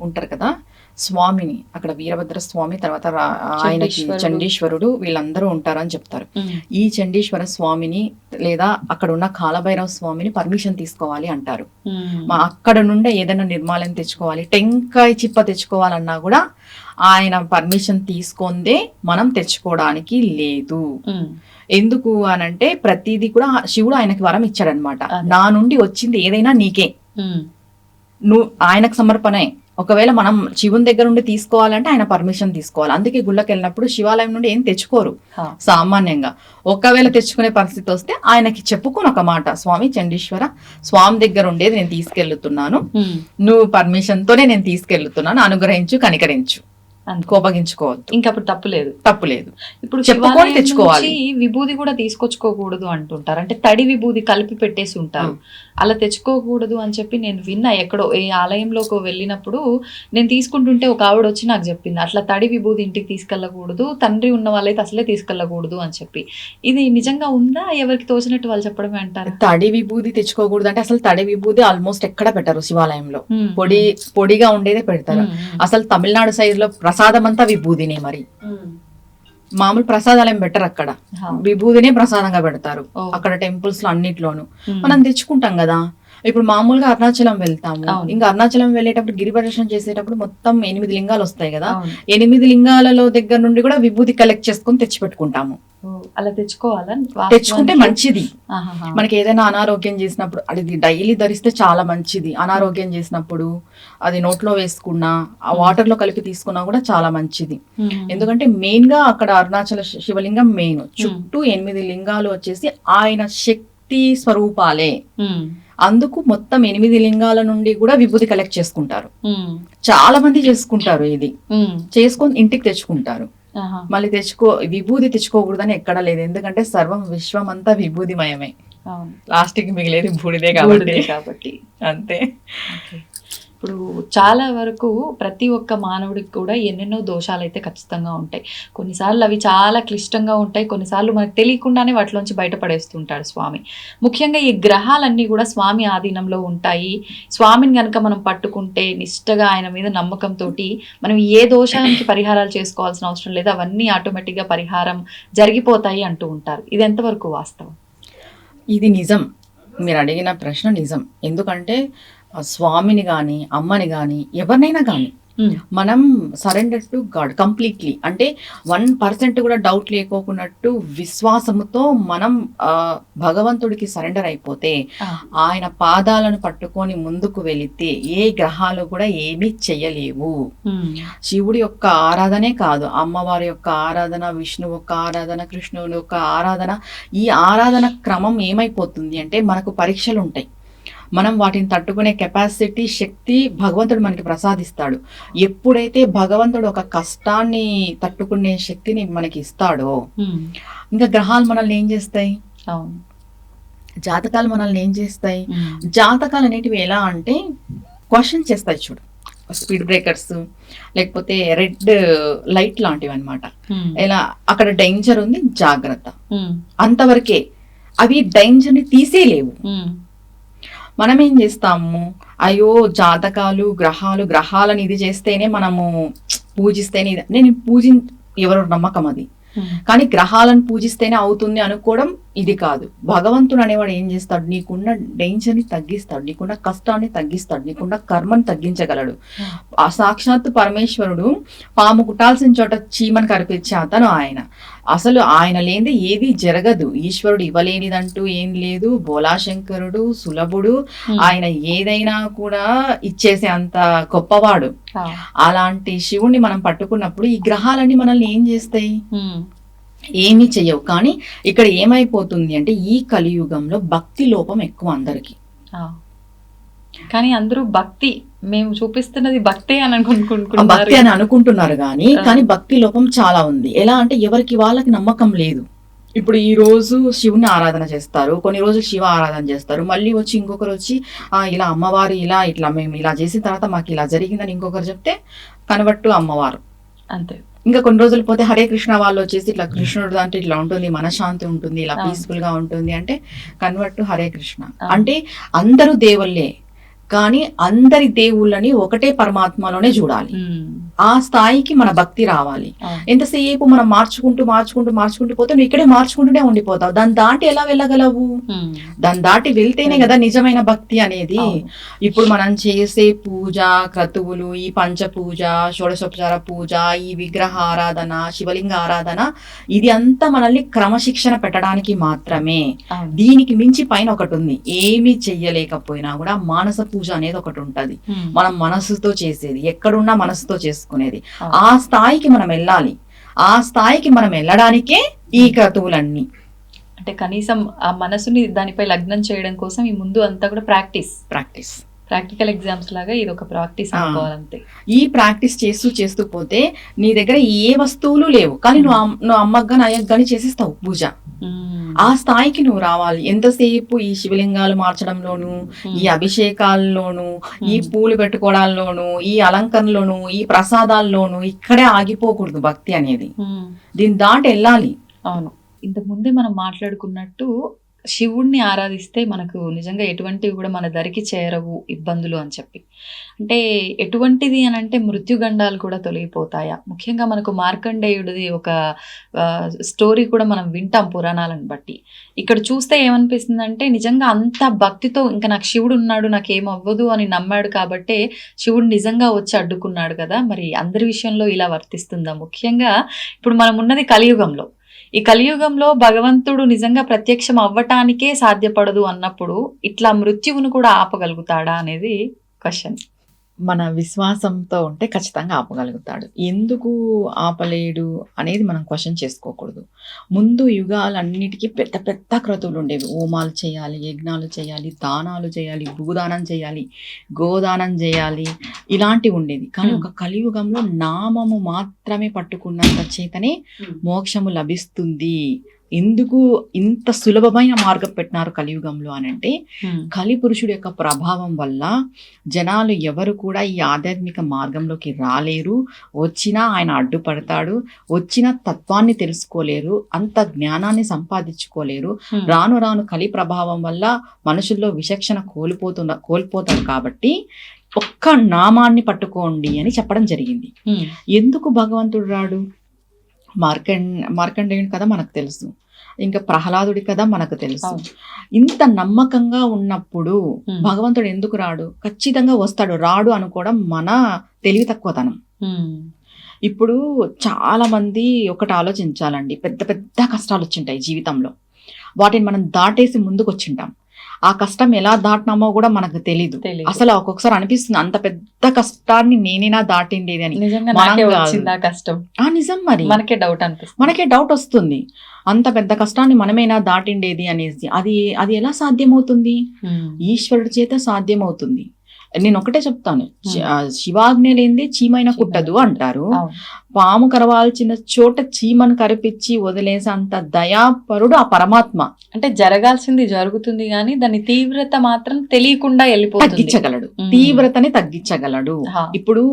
ఉంటారు కదా స్వామిని, అక్కడ వీరభద్ర స్వామి, తర్వాత ఆయనకి చండీశ్వరుడు, వీళ్ళందరూ ఉంటారని చెప్తారు. ఈ చండీశ్వర స్వామిని లేదా అక్కడ ఉన్న కాలభైరవ స్వామిని పర్మిషన్ తీసుకోవాలి అంటారు. అక్కడ నుండే ఏదైనా నిర్మాల్యం తెచ్చుకోవాలి, టెంకాయ చిప్ప తెచ్చుకోవాలన్నా కూడా ఆయన పర్మిషన్ తీసుకుందే మనం తెచ్చుకోవడానికి లేదు. ఎందుకు అనంటే ప్రతిదీ కూడా శివుడు ఆయనకి వరం ఇచ్చాడనమాట. నా నుండి వచ్చింది ఏదైనా నీకే, నువ్వు ఆయనకు సమర్పణే. ఒకవేళ మనం శివుని దగ్గర నుండి తీసుకోవాలంటే ఆయన పర్మిషన్ తీసుకోవాలి. అందుకే గుళ్ళకి వెళ్ళినప్పుడు శివాలయం నుండి ఏం తెచ్చుకోరు సామాన్యంగా. ఒకవేళ తెచ్చుకునే పరిస్థితి వస్తే ఆయనకి చెప్పుకొని ఒక మాట, స్వామి చండీశ్వర, స్వామి దగ్గర ఉండేది నేను తీసుకెళ్తున్నాను, నువ్వు పర్మిషన్ తోనే నేను తీసుకెళ్తున్నాను, అనుగ్రహించు, కనికరించు, కోపగించుకోవద్దు. ఇంకప్పుడు తప్పులేదు. ఇప్పుడు చెప్పుకొని తెచ్చుకోవాలి. విభూది కూడా తీసుకొచ్చుకోకూడదు అంటుంటారు, అంటే తడి విభూది కలిపి పెట్టేసి ఉంటారు, అలా తెచ్చుకోకూడదు అని చెప్పి నేను విన్నా. ఎక్కడో ఏ ఆలయంలోకి వెళ్ళినప్పుడు నేను తీసుకుంటుంటే ఒక ఆవిడ వచ్చి నాకు చెప్పింది, అట్లా తడి విభూది ఇంటికి తీసుకెళ్ళకూడదు, తండ్రి ఉన్న వాళ్ళైతే అసలే తీసుకెళ్ళకూడదు అని చెప్పి. ఇది నిజంగా ఉందా, ఎవరికి తోచినట్టు వాళ్ళు చెప్పడమే అంటారు? తడి విభూది తెచ్చుకోకూడదు అంటే అసలు తడి విభూది ఆల్మోస్ట్ ఎక్కడ పెట్టరు శివాలయంలో, పొడిగా ఉండేదే పెడతారు. అసలు తమిళనాడు సైడ్ లో ప్రసాదం అంతా విభూదినే, మరి మామూలు ప్రసాదాలు పెట్టరు, అక్కడ విభూదినే ప్రసాదంగా పెడతారు. అక్కడ టెంపుల్స్ లో అన్నిట్లోనూ మనం తెచ్చుకుంటాం కదా. ఇప్పుడు మామూలుగా అరుణాచలం వెళ్తాము, ఇంకా అరుణాచలం వెళ్ళేటప్పుడు గిరి ప్రదర్శన చేసేటప్పుడు మొత్తం 8 లింగాలు వస్తాయి కదా, 8 లింగాలలో దగ్గర నుండి కూడా విభూది కలెక్ట్ చేసుకొని తెచ్చి పెట్టుకుంటాము. అలా తెచ్చుకుంటే మంచిది. మనకి ఏదైనా అనారోగ్యం చేసినప్పుడు అది డైలీ ధరిస్తే చాలా మంచిది. అనారోగ్యం చేసినప్పుడు అది నోట్లో వేసుకున్నా, ఆ వాటర్ లో కలిపి తీసుకున్నా కూడా చాలా మంచిది. ఎందుకంటే మెయిన్ గా అక్కడ అరుణాచల శివలింగం మెయిన్, చుట్టూ 8 లింగాలు వచ్చేసి ఆయన శక్తి స్వరూపాలే. అందుకు మొత్తం 8 లింగాల నుండి కూడా విభూతి కలెక్ట్ చేసుకుంటారు. చాలా మంది చేసుకుంటారు, ఇది చేసుకొని ఇంటికి తెచ్చుకుంటారు. మళ్ళీ విభూది తెచ్చుకోకూడదని ఎక్కడా లేదు, ఎందుకంటే సర్వం విశ్వం అంతా విభూతిమయమే, లాస్ట్ కి మిగిలేది బూడిదే కాబట్టి అంతే. ఇప్పుడు చాలా వరకు ప్రతి ఒక్క మానవుడికి కూడా ఎన్నెన్నో దోషాలు అయితే ఖచ్చితంగా ఉంటాయి. కొన్నిసార్లు అవి చాలా క్లిష్టంగా ఉంటాయి, కొన్నిసార్లు మనకు తెలియకుండానే వాటిలోంచి బయటపడేస్తుంటాడు స్వామి. ముఖ్యంగా ఈ గ్రహాలన్నీ కూడా స్వామి ఆధీనంలో ఉంటాయి. స్వామిని కనుక మనం పట్టుకుంటే నిష్టగా ఆయన మీద నమ్మకంతో మనం ఏ దోషానికి పరిహారాలు చేసుకోవాల్సిన అవసరం లేదు, అవన్నీ ఆటోమేటిక్గా పరిహారం జరిగిపోతాయి అంటూ ఉంటారు. ఇది ఎంతవరకు వాస్తవం? ఇది నిజం, మీరు అడిగిన ప్రశ్న నిజం. ఎందుకంటే స్వామిని గాని, అమ్మని గాని, ఎవరినైనా గాని మనం సరెండర్ టు గాడ్ కంప్లీట్లీ, అంటే 1% కూడా డౌట్ లేకోకున్నట్టు విశ్వాసముతో మనం భగవంతుడికి సరెండర్ అయిపోతే, ఆయన పాదాలను పట్టుకొని ముందుకు వెళితే ఏ గ్రహాలు కూడా ఏమీ చెయ్యలేవు. శివుడి యొక్క ఆరాధనే కాదు, అమ్మవారి యొక్క ఆరాధన, విష్ణువు యొక్క ఆరాధన, కృష్ణుని యొక్క ఆరాధన, ఈ ఆరాధన క్రమం ఏమైపోతుంది అంటే మనకు పరీక్షలు ఉంటాయి, మనం వాటిని తట్టుకునే కెపాసిటీ, శక్తి భగవంతుడు మనకి ప్రసాదిస్తాడు. ఎప్పుడైతే భగవంతుడు ఒక కష్టాన్ని తట్టుకునే శక్తిని మనకి ఇస్తాడో, ఇంకా గ్రహాలు మనల్ని ఏం చేస్తాయి, జాతకాలు మనల్ని ఏం చేస్తాయి. జాతకాలు అనేటివి ఎలా అంటే క్వశ్చన్ చేస్తాయి చూడు, స్పీడ్ బ్రేకర్స్ లేకపోతే రెడ్ లైట్ లాంటివి అనమాట. ఎలా అక్కడ డేంజర్ ఉంది, జాగ్రత్త, అంతవరకే. అవి డేంజర్ ని తీసేయలేవు. మనం ఏం చేస్తాము, అయ్యో జాతకాలు, గ్రహాలను ఇది చేస్తేనే మనము పూజిస్తేనే, నేను ఎవరు నమ్మకం అది, కానీ గ్రహాలను పూజిస్తేనే అవుతుంది అనుకోవడం ఇది కాదు. భగవంతుడు అనేవాడు ఏం చేస్తాడు, నీకున్న డేంజర్ని తగ్గిస్తాడు, నీకున్న కష్టాన్ని తగ్గిస్తాడు, నీకున్న కర్మను తగ్గించగలడు. ఆ సాక్షాత్తు పరమేశ్వరుడు పాము కుట్టాల్సిన చోట చీమను కరిపించే అతను ఆయన. అసలు ఆయన లేనిది ఏది జరగదు. ఈశ్వరుడు ఇవ్వలేనిదంటూ ఏం లేదు. బోలాశంకరుడు సులభుడు, ఆయన ఏదైనా కూడా ఇచ్చేసే అంత గొప్పవాడు. అలాంటి శివుణ్ణి మనం పట్టుకున్నప్పుడు ఈ గ్రహాలన్నీ మనల్ని ఏం చేస్తాయి, ఏమీ చెయ్యవు. కానీ ఇక్కడ ఏమైపోతుంది అంటే ఈ కలియుగంలో భక్తి లోపం ఎక్కువ అందరికి. కానీ అందరూ భక్తి, మేము చూపిస్తున్నది భక్తి అని భక్తి అని అనుకుంటున్నారు కానీ భక్తి లోపం చాలా ఉంది. ఎలా అంటే ఎవరికి వాళ్ళకి నమ్మకం లేదు. ఇప్పుడు ఈ రోజు శివుని ఆరాధన చేస్తారు, కొన్ని రోజులు శివ ఆరాధన చేస్తారు, మళ్ళీ వచ్చి ఇంకొకరు వచ్చి ఇలా అమ్మవారు ఇట్లా మేము ఇలా చేసిన తర్వాత మాకు ఇలా జరిగిందని ఇంకొకరు చెప్తే కన్వర్ట్ అమ్మవారు అంతే. ఇంకా కొన్ని రోజులు పోతే హరే కృష్ణ వాళ్ళు వచ్చేసి ఇట్లా కృష్ణుడు అంటే ఇట్లా ఉంటుంది, మనశ్శాంతి ఉంటుంది, ఇలా పీస్ఫుల్ గా ఉంటుంది అంటే కన్వర్ట్ హరే కృష్ణ. అంటే అందరూ దేవుళ్ళే, కానీ అందరి దేవుళ్ళని ఒకటే పరమాత్మలోనే చూడాలి. ఆ స్థాయికి మన భక్తి రావాలి. ఎంతసేపు మనం మార్చుకుంటూ పోతే నువ్వు ఇక్కడే మార్చుకుంటూనే ఉండిపోతావు. దాన్ని దాటి ఎలా వెళ్ళగలవు? దాన్ని దాటి వెళ్తేనే కదా నిజమైన భక్తి అనేది. ఇప్పుడు మనం చేసే పూజ క్రతువులు, ఈ పంచ పూజ, షోడశోపచార పూజ, ఈ విగ్రహ ఆరాధన, శివలింగ ఆరాధన, ఇది అంతా మనల్ని క్రమశిక్షణ పెట్టడానికి మాత్రమే. దీనికి మించి పైన ఒకటి ఉంది, ఏమీ చెయ్యలేకపోయినా కూడా మానస పూజ అనేది ఒకటి ఉంటది. మనం మనసుతో చేసేది, ఎక్కడున్నా మనసుతో చేసుకునేది. ఆ స్థాయికి మనం వెళ్ళాలి. ఆ స్థాయికి మనం వెళ్ళడానికే ఈ క్రతువులన్నీ. అంటే కనీసం ఆ మనసుని దానిపై లగ్నం చేయడం కోసం ఈ ముందు అంతా కూడా ప్రాక్టికల్ ఎగ్జామ్స్ లాగా ఇది ఒక ప్రాక్టీస్ అనుకోవాలంతే. ఈ ప్రాక్టీస్ చేస్తూ పోతే నీ దగ్గర ఏ వస్తువులు లేవు, కానీ నువ్వు అమ్మగ్గాని అయ్యగ్గాని చేసేస్తావు పూజ. ఆ స్థాయికి నువ్వు రావాలి. ఎంతసేపు ఈ శివలింగాలు మార్చడంలోను, ఈ అభిషేకాల్లోను, ఈ పూలు పెట్టుకోవడాల్లోను, ఈ అలంకరణలోను, ఈ ప్రసాదాల్లోను ఇక్కడే ఆగిపోకూడదు భక్తి అనేది. దీన్ని దాటి వెళ్ళాలి. అవును, ఇంతకు ముందే మనం మాట్లాడుకున్నట్టు శివుణ్ణి ఆరాధిస్తే మనకు నిజంగా ఎటువంటివి కూడా మన దరికి చేరవు ఇబ్బందులు అని చెప్పి. అంటే ఎటువంటిది అని అంటే మృత్యుగండాలు కూడా తొలగిపోతాయా? ముఖ్యంగా మనకు మార్కండేయుడిది ఒక స్టోరీ కూడా మనం వింటాం పురాణాలను బట్టి. ఇక్కడ చూస్తే ఏమనిపిస్తుంది అంటే నిజంగా అంత భక్తితో ఇంకా నాకు శివుడు ఉన్నాడు, నాకు ఏమవ్వదు అని నమ్మాడు కాబట్టే శివుడు నిజంగా వచ్చి అడ్డుకున్నాడు కదా. మరి అందరి విషయంలో ఇలా వర్తిస్తుందా? ముఖ్యంగా ఇప్పుడు మనం ఉన్నది కలియుగంలో. ఈ కలియుగంలో భగవంతుడు నిజంగా ప్రత్యక్షం అవ్వటానికే సాధ్యపడదు అన్నప్పుడు ఇట్లా మృత్యువును కూడా ఆపగలుగుతాడా అనేది క్వశ్చన్. మన విశ్వాసంతో ఉంటే ఖచ్చితంగా ఆపగలుగుతాడు. ఎందుకు ఆపలేడు అనేది మనం క్వశ్చన్ చేసుకోకూడదు. ముందు యుగాలన్నిటికీ పెద్ద పెద్ద క్రతువులు ఉండేవి. హోమాలు చేయాలి, యజ్ఞాలు చేయాలి, దానాలు చేయాలి, భూదానం చేయాలి, గోదానం చేయాలి, ఇలాంటివి ఉండేది. కానీ ఒక కలియుగంలో నామము మాత్రమే పట్టుకున్నంత చేతనే మోక్షము లభిస్తుంది. ఎందుకు ఇంత సులభమైన మార్గం పెట్టినారు కలియుగంలో అని అంటే, కలి పురుషుడు యొక్క ప్రభావం వల్ల జనాలు ఎవరు కూడా ఈ ఆధ్యాత్మిక మార్గంలోకి రాలేరు. వచ్చినా ఆయన అడ్డుపడతాడు, వచ్చిన తత్వాన్ని తెలుసుకోలేరు, అంత జ్ఞానాన్ని సంపాదించుకోలేరు. రాను రాను కలి ప్రభావం వల్ల మనుషుల్లో విచక్షణ కోల్పోతారు. కాబట్టి ఒక్క నామాన్ని పట్టుకోండి అని చెప్పడం జరిగింది. ఎందుకు భగవంతుడు రాడు? మార్కండేయుడి కథ మనకు తెలుసు, ఇంకా ప్రహ్లాదుడి కథ మనకు తెలుసు. ఇంత నమ్మకంగా ఉన్నప్పుడు భగవంతుడు ఎందుకు రాడు? ఖచ్చితంగా వస్తాడు. రాడు అనుకోవడం మన తెలివి తక్కువతనం. ఇప్పుడు చాలా మంది ఒకటి ఆలోచించాలండి, పెద్ద పెద్ద కష్టాలు వచ్చింటాయి జీవితంలో, వాటిని మనం దాటేసి ముందుకు వచ్చింటాం. ఆ కష్టం ఎలా దాటినామో కూడా మనకు తెలీదు. అసలు ఒక్కొక్కసారి అనిపిస్తుంది అంత పెద్ద కష్టాన్ని నేనేనా దాటిండేది అని. నిజం మరి మనకే డౌట్ వస్తుంది, అంత పెద్ద కష్టాన్ని మనమేనా దాటిండేది అనేసి. అది ఎలా సాధ్యమవుతుంది? ఈశ్వరుడి చేత సాధ్యమవుతుంది. నేను ఒకటే చెప్తాను, శివాజ్ఞ లేనిదే చీమైన కుట్టదు అంటారు. పాము కరవాల్సిన చోట చీమను కరిపించి వదిలేసే అంత దయాపరుడు ఆ పరమాత్మ. అంటే జరగాల్సింది జరుగుతుంది కానీ దాని తీవ్రత మాత్రం తెలియకుండా తగ్గించగలడు, తీవ్రతని తగ్గించగలడు. ఇప్పుడు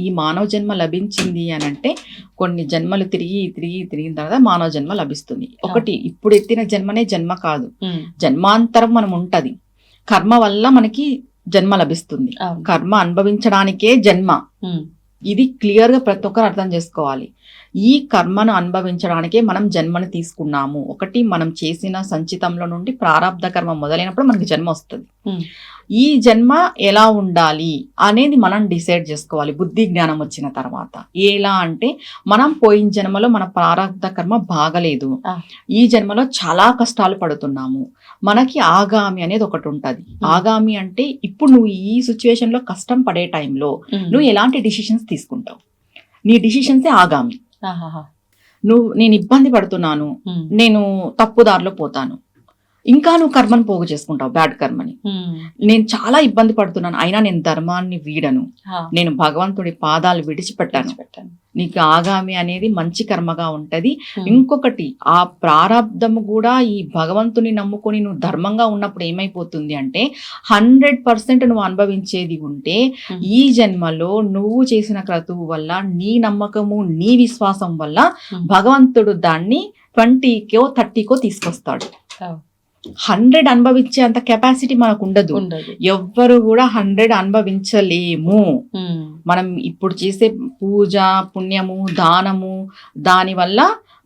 ఈ మానవ జన్మ లభించింది అని అంటే కొన్ని జన్మలు తిరిగిన తర్వాత మానవ జన్మ లభిస్తుంది. ఒకటి, ఇప్పుడు ఎత్తిన జన్మనే జన్మ కాదు, జన్మాంతరం మనం ఉంటది. కర్మ వల్ల మనకి జన్మ లభిస్తుంది, కర్మ అనుభవించడానికే జన్మ. ఇది క్లియర్ గా ప్రతి ఒక్కరు అర్థం చేసుకోవాలి. ఈ కర్మను అనుభవించడానికే మనం జన్మను తీసుకున్నాము. ఒకటి, మనం చేసిన సంచితంలో నుండి ప్రారంధ కర్మ మొదలైనప్పుడు మనకి జన్మ వస్తుంది. ఈ జన్మ ఎలా ఉండాలి అనేది మనం డిసైడ్ చేసుకోవాలి బుద్ధి జ్ఞానం వచ్చిన తర్వాత. ఎలా అంటే, మనం పోయిన జన్మలో మన ప్రారంధ కర్మ బాగలేదు, ఈ జన్మలో చాలా కష్టాలు పడుతున్నాము. మనకి ఆగామి అనేది ఒకటి ఉంటది. ఆగామి అంటే ఇప్పుడు నువ్వు ఈ సిచ్యువేషన్ లో కష్టం పడే టైంలో నువ్వు ఎలాంటి డిసిషన్స్ తీసుకుంటావు, నీ డిసిషన్సే ఆగామి. నేను ఇబ్బంది పడుతున్నాను, నేను తప్పుదారిలో పోతాను, ఇంకా నువ్వు కర్మను పోగు చేసుకుంటావు, బ్యాడ్ కర్మని. నేను చాలా ఇబ్బంది పడుతున్నాను, అయినా నేను ధర్మాన్ని వీడను, నేను భగవంతుడి పాదాలు విడిచిపెట్టాను. నీకు ఆగామి అనేది మంచి కర్మగా ఉంటది. ఇంకొకటి, ఆ ప్రారంధము కూడా ఈ భగవంతుని నమ్ముకొని నువ్వు ధర్మంగా ఉన్నప్పుడు ఏమైపోతుంది అంటే 100% నువ్వు అనుభవించేది ఉంటే ఈ జన్మలో నువ్వు చేసిన క్రతువు వల్ల, నీ నమ్మకము, నీ విశ్వాసం వల్ల భగవంతుడు దాన్ని 20కో 30కో తీసుకొస్తాడు. 100 అనుభవించే అంత కెపాసిటీ మనకు ఉండదు. ఎవ్వరు కూడా 100 అనుభవించలేము. మనం ఇప్పుడు చేసే పూజ, పుణ్యము, దానము, దాని వల్ల